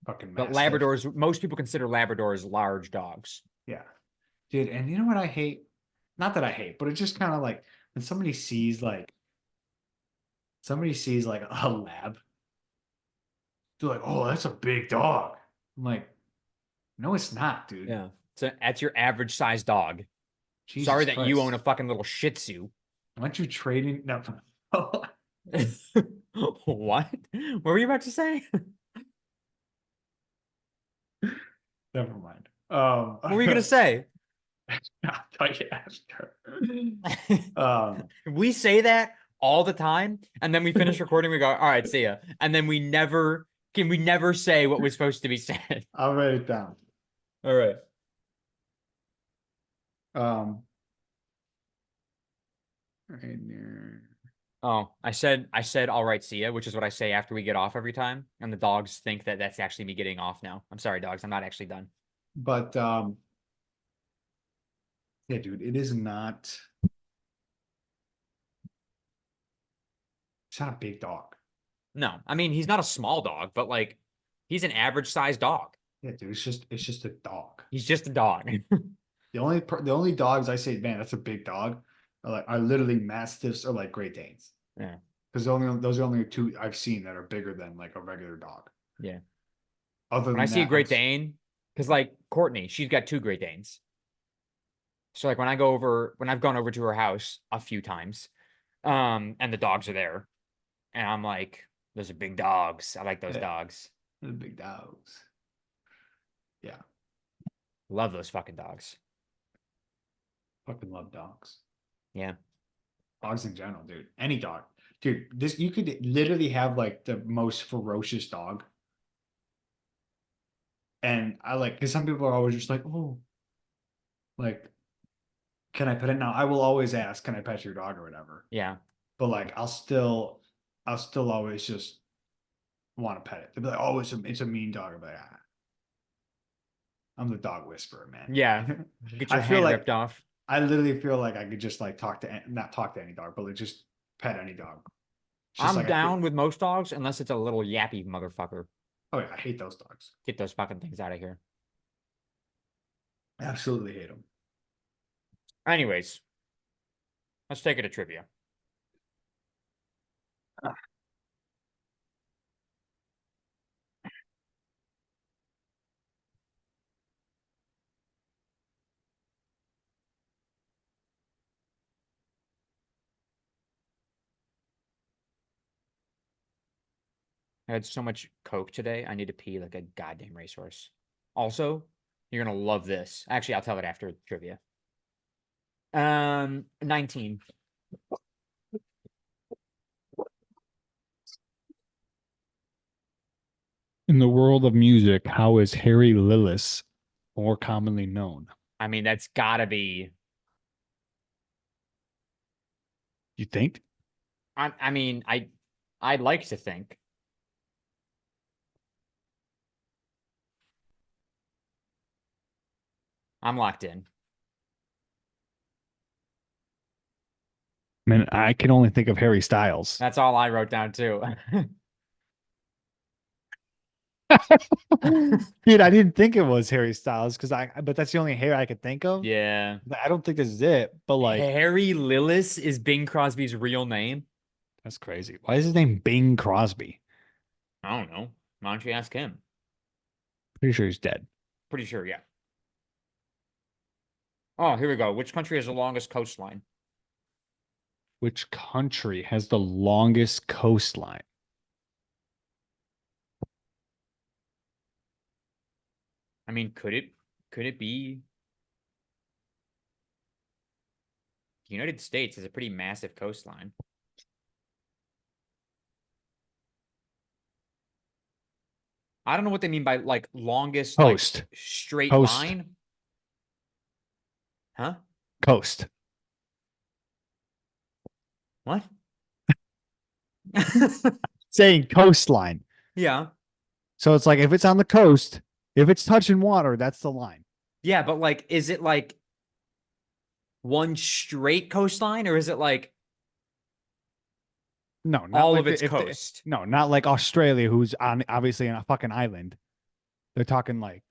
fucking But Mastiff. Labradors, most people consider Labradors large dogs. Yeah, dude, and you know what I hate? Not that I hate, but it's just kind of when somebody sees a lab, they're like, "Oh, that's a big dog." I'm like, "No, it's not, dude." Yeah. So that's your average size dog. Jesus Sorry that you Christ. own a fucking little Shih Tzu. Why don't you trade in? No. What? What were you about to say? Never mind. What were you gonna say? I thought you asked her. We say that all the time. And then we finish recording, we go, all right, see ya. And then we never say what was supposed to be said. I'll write it down. All right. Right near. Oh, I said, all right, see ya, which is what I say after we get off every time. And the dogs think that that's actually me getting off now. I'm sorry, dogs. I'm not actually done. But yeah, dude, it is not. It's not a big dog. No, I mean, he's not a small dog, but like he's an average sized dog. Yeah, dude, it's just a dog. He's just a dog. The only dogs I say, man, that's a big dog, are literally mastiffs or like Great Danes. Yeah. Because those are only two I've seen that are bigger than like a regular dog. Yeah. Other When than I see a that, Great Dane, because like Courtney, she's got 2 Great Danes. So like when I've gone over to her house a few times, and the dogs are there, and I'm like, those are big dogs. I like those Yeah. dogs. the big dogs. Yeah, Love those fucking dogs. fucking love dogs. Yeah. Dogs in general, dude. Any dog, dude. This you could literally have like the most ferocious dog. And I like because some people are always just like, oh, like, can I pet it now? I will always ask, can I pet your dog or whatever. Yeah. But like, I'll still always just want to pet it. They'll be like, oh, it's a mean dog. I'm like, ah. I'm the dog whisperer, man. Yeah. Get your I feel hand like ripped off. I literally feel like I could just like not talk to any dog, but like just pet any dog. It's just I'm like down with most dogs unless it's a little yappy motherfucker. oh yeah, I hate those dogs. Get those fucking things out of here. Absolutely hate them. Anyways, let's take it to trivia. I had so much Coke today. I need to pee like a goddamn racehorse. Also, you're gonna love this. Actually, I'll tell it after trivia. 19. In the world of music, how is Harry Lillis more commonly known? I mean, that's gotta be. You think? I mean, I'd like to think. I'm locked in. I mean, I can only think of Harry Styles. That's all I wrote down too. Dude, I didn't think it was Harry Styles but that's the only hair I could think of. Yeah. I don't think this is it, but like Harry Lillis is Bing Crosby's real name. that's crazy. Why is his name Bing Crosby? I don't know. Why don't you ask him? Pretty sure he's dead. Pretty sure, yeah. Oh, here we go. Which country has the longest coastline? Which country has the longest coastline? I mean, could it be the United States has a pretty massive coastline. I don't know what they mean by like longest Coast. like straight Coast. line. Huh? Coast. What? Saying coastline. Yeah. So it's like if it's on the coast, if it's touching water, that's the line. Yeah, but like, is it like one straight coastline or is it like No, not all like of its if coast? no, not like Australia, who's on obviously on a fucking island. They're talking like,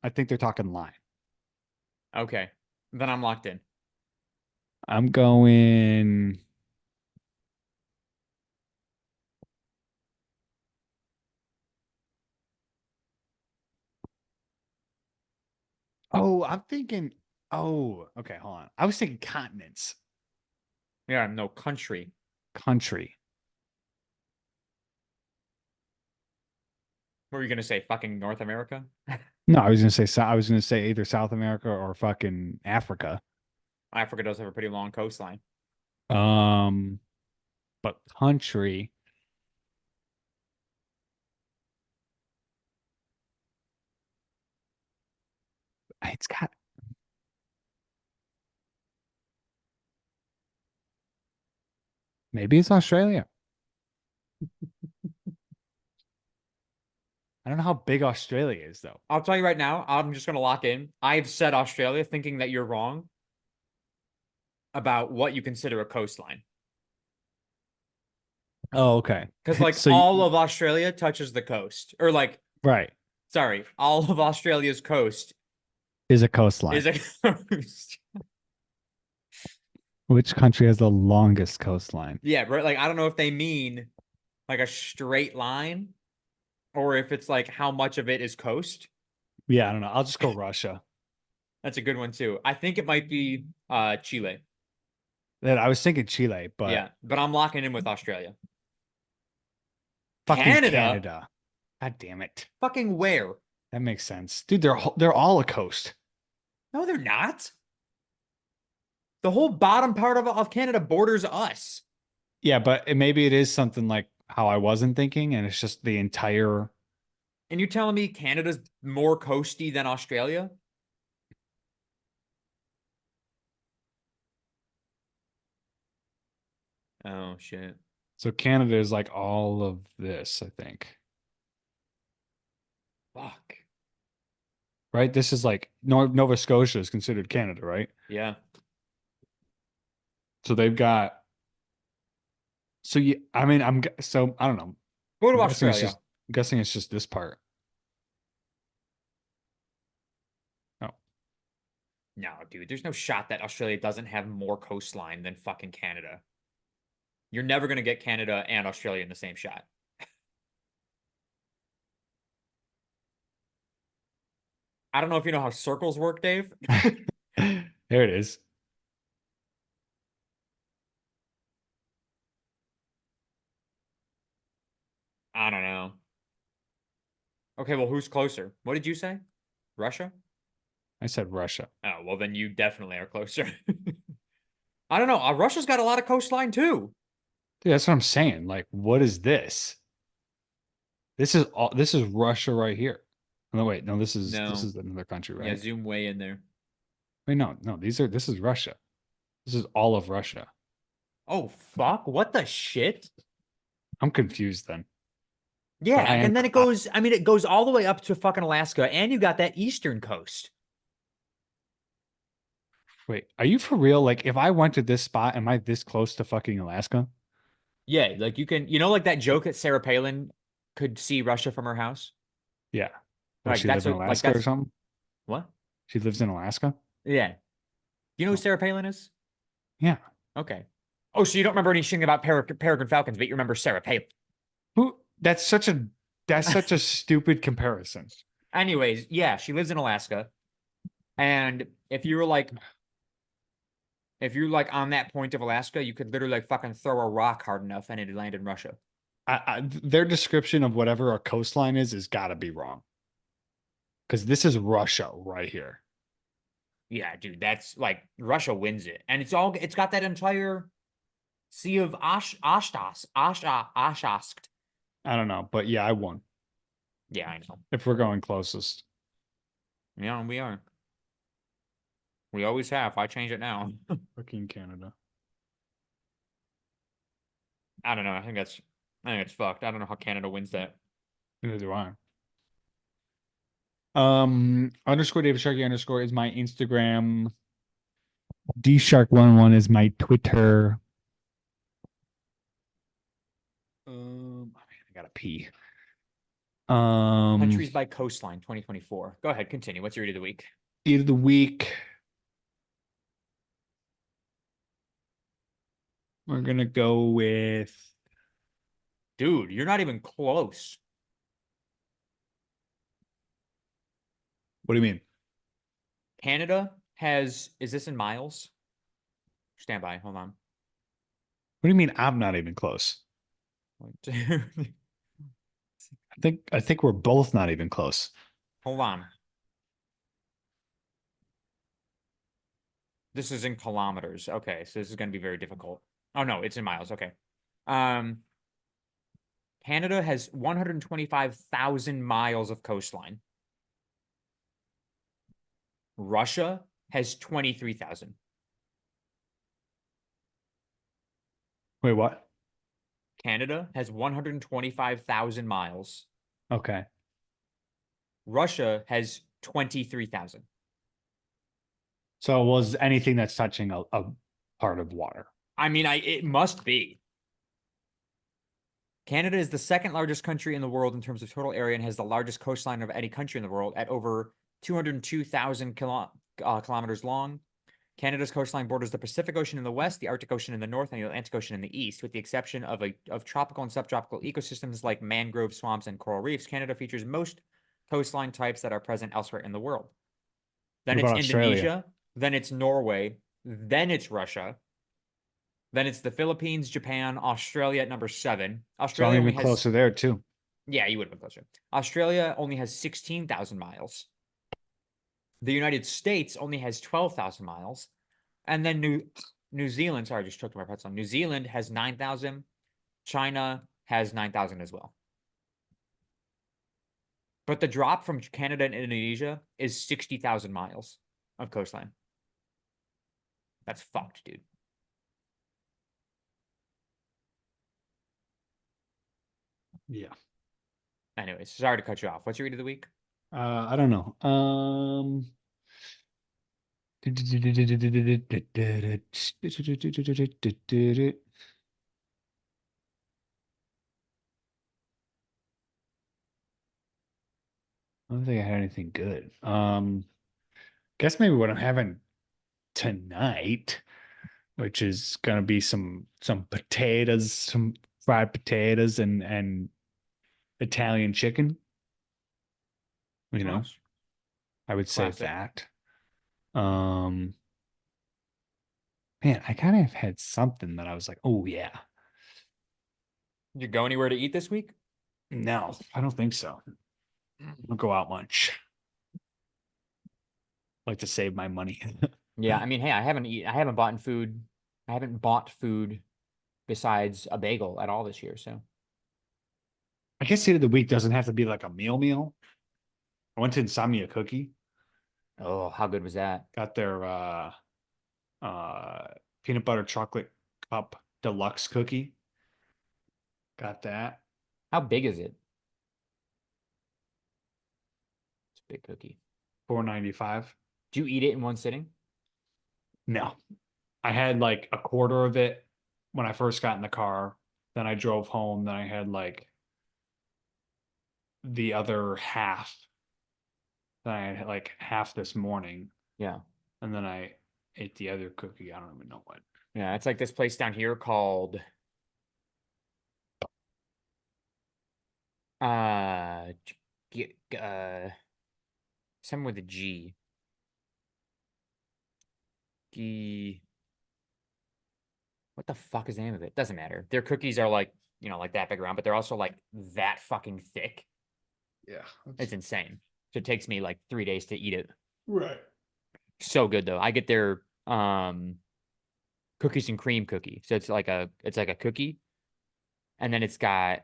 I think they're talking line. Okay. Then I'm locked in. I'm going. Oh, I'm thinking. Oh, okay, hold on. I was thinking continents, Yeah, no country. country. What were you gonna say? Fucking North America? No, I was gonna say either South America or fucking Africa. Africa does have a pretty long coastline. Um, but country. It's got. Maybe it's Australia. I don't know how big Australia is, though. I'll tell you right now, I'm just gonna lock in. I've said Australia thinking that you're wrong about what you consider a coastline. Oh, okay. Because like So all of Australia touches the coast. Or like, right sorry, all of Australia's coast is a coastline. is a coast. Which country has the longest coastline? Yeah, right. Like I don't know if they mean like a straight line or if it's like how much of it is coast. Yeah, I don't know. I'll just go Russia. That's a good one too. I think it might be Chile. That I was thinking Chile, but Yeah, but I'm locking in with Australia. fucking Canada? Canada. God damn it. Fucking where? That makes sense. Dude, they're all a coast. No, they're not. The whole bottom part of Canada borders us. Yeah, but maybe it is something like how I wasn't thinking, and it's just the entire. And you're telling me Canada's more coasty than Australia? Oh shit. So Canada is like all of this, I think. Fuck. Right? This is like Nova Scotia is considered Canada, right? Yeah. So they've got. So yeah, I mean, so I don't know. Go to I'm guessing it's Australia. just I'm guessing it's just this part. Oh, No, dude, there's no shot that Australia doesn't have more coastline than fucking Canada. You're never gonna get Canada and Australia in the same shot. I don't know if you know how circles work, Dave. there it is. I don't know. Okay, well, who's closer? What did you say? Russia? I said Russia. Oh, well, then you definitely are closer. I don't know. Russia's got a lot of coastline too. Dude, that's what I'm saying. Like, what is this? This is Russia right here. No, wait, no, this is No. another country, Yeah, right? zoom way in there. Wait, no, this is Russia. This is all of Russia. Oh, fuck. What the shit? I'm confused then. Yeah, But I am and then it goes, I mean, it goes all the way up to fucking Alaska, and you got that eastern coast. wait, are you for real? Like, if I went to this spot, am I this close to fucking Alaska? Yeah, like you can, like that joke that Sarah Palin could see Russia from her house? Yeah. What, Like she live that's in what, like Alaska or that's something? what? She lives in Alaska? Yeah. You know who Oh. Sarah Palin is? Yeah. Okay. Oh, so you don't remember anything about Peregrine Falcons, but you remember Sarah Palin. Who that's such a stupid comparison. Anyways, yeah, she lives in Alaska. And if you're like on that point of Alaska, you could literally like fucking throw a rock hard enough and it'd land in Russia. Their description of whatever a coastline is has got to be wrong. Because this is Russia right here. Yeah, dude, that's like Russia wins it. And it's got that entire Sea of Oshkosh. I don't know, but yeah, I won. Yeah, I know. If we're going closest. Yeah, we are. We always have. I change it now. Fucking Canada. I don't know. I think it's fucked. I don't know how Canada wins that. Neither do I. Underscore David Sharkey underscore is my Instagram. DShark11 is my Twitter. I gotta pee. Countries by coastline 2024. Go ahead, continue. What's your read of the week? Eat of the week. We're gonna go with. Dude, you're not even close. What do you mean? Canada is this in miles? Stand by, hold on. What do you mean? I'm not even close. 1, 2, I think we're both not even close. hold on. This is in kilometers. Okay, so this is going to be very difficult. Oh no, it's in miles. Okay. Canada has 125,000 miles of coastline. Russia has 23,000. Wait, what? Canada has 125,000 miles. Okay. Russia has 23,000. So it was anything that's touching a part of water. I mean, it must be. Canada is the second largest country in the world in terms of total area and has the largest coastline of any country in the world at over 202,000 kilometers long. Canada's coastline borders the Pacific Ocean in the west, the Arctic Ocean in the north, and the Atlantic Ocean in the east, with the exception of tropical and subtropical ecosystems like mangrove swamps and coral reefs. Canada features most coastline types that are present elsewhere in the world. Then What it's about Australia? Indonesia, then it's Norway, then it's Russia, then it's the Philippines, Japan, Australia at number 7. So I'm Australia only even has closer there too. yeah, you would have been closer. Australia only has 16,000 miles. The United States only has 12,000 miles. And then New Zealand, sorry, I just choked my pretzel. New Zealand has 9,000. China has 9,000 as well. But the drop from Canada and Indonesia is 60,000 miles of coastline. That's fucked, dude. Yeah. Anyways, sorry to cut you off. What's your read of the week? I don't know. I don't think I had anything good. Guess maybe what I'm having tonight, which is gonna be some potatoes, some fried potatoes and Italian chicken. You know, Nice. I would say Classic. that. Man, I kind of had something that I was like, oh yeah. Did you go anywhere to eat this week? No, I don't think so. I don't go out much. Like to save my money. Yeah, I mean, hey, I haven't bought food besides a bagel at all this year, so I guess the end of the week doesn't have to be like a meal. I went to Insomnia Cookie, oh, how good was that? got their peanut butter chocolate cup deluxe cookie. Got that. How big is it? It's a big cookie. $4.95. Do you eat it in one sitting? No. I had like a quarter of it when I first got in the car. Then I drove home. Then I had like the other half. Then I had like half this morning. Yeah. And then I ate the other cookie. I don't even know what. Yeah, it's like this place down here called something with a G. What the fuck is the name of it? Doesn't matter. Their cookies are like, like that big around, but they're also like that fucking thick. Yeah. It's insane. So it takes me like 3 days to eat it. Right. So good though. I get their cookies and cream cookie. So it's like a cookie, and then it's got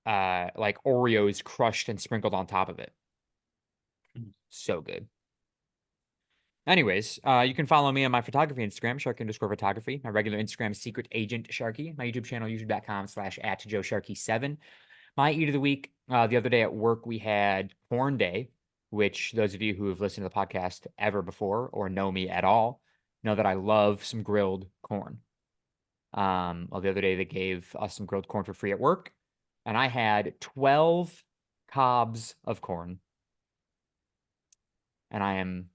like Oreos crushed and sprinkled on top of it. So good. Anyways, you can follow me on my photography Instagram, Sharky_photography. My regular Instagram is Secret Agent Sharky. My YouTube channel, youtube.com/@JoeSharky7. My eat of the week, the other day at work, we had Corn Day, which those of you who have listened to the podcast ever before or know me at all know that I love some grilled corn. Well, the other day they gave us some grilled corn for free at work, and I had 12 cobs of corn. And I am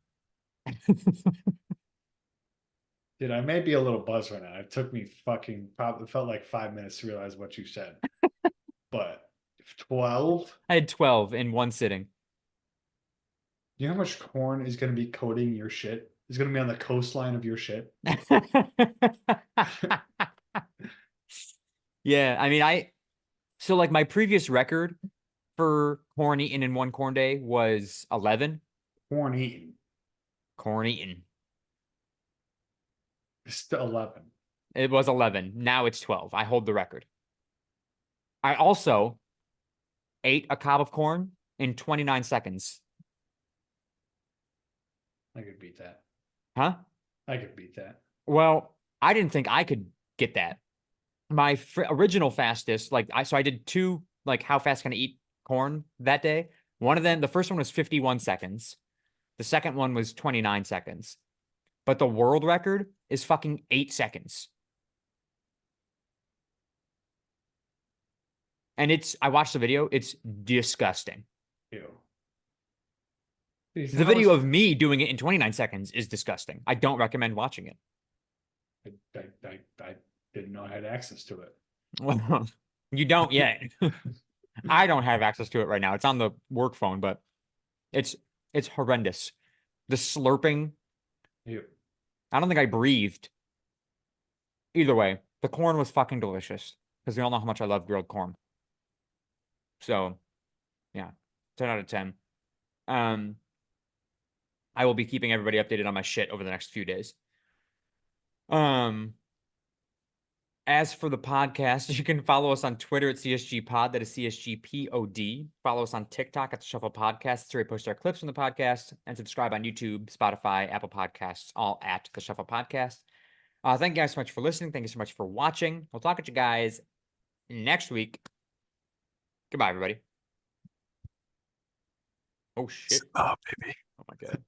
Dude, I may be a little buzzed right now. It took me probably felt like 5 minutes to realize what you said. But 12? I had 12 in one sitting. You know how much corn is going to be coating your shit? It's going to be on the coastline of your shit. Yeah, I mean, so like my previous record for corn eaten in one corn day was 11. Corn eaten. Corn eaten. It's still 11. It was 11. Now it's 12. I hold the record. I also ate a cob of corn in 29 seconds. I could beat that. Huh? I could beat that. Well, I didn't think I could get that. My original fastest, like I did 2, like how fast can I eat corn that day? One of them, the first one was 51 seconds. The second one was 29 seconds. But the world record is fucking 8 seconds. And I watched the video. It's disgusting. Ew. The video of me doing it in 29 seconds is disgusting. I don't recommend watching it. I didn't know I had access to it. Well, you don't yet. I don't have access to it right now. It's on the work phone, but it's horrendous. The slurping. Ew. I don't think I breathed. Either way, the corn was fucking delicious because we all know how much I love grilled corn. So, yeah, 10 out of 10. I will be keeping everybody updated on my shit over the next few days. As for the podcast, you can follow us on Twitter at CSG Pod. That is CSGPOD. Follow us on TikTok at the Shuffle Podcast. That's where we post our clips from the podcast. And subscribe on YouTube, Spotify, Apple Podcasts, all at the Shuffle Podcast. Thank you guys so much for listening. Thank you so much for watching. We'll talk at you guys next week. Goodbye, everybody. Oh, shit. Oh, baby. Oh, my God.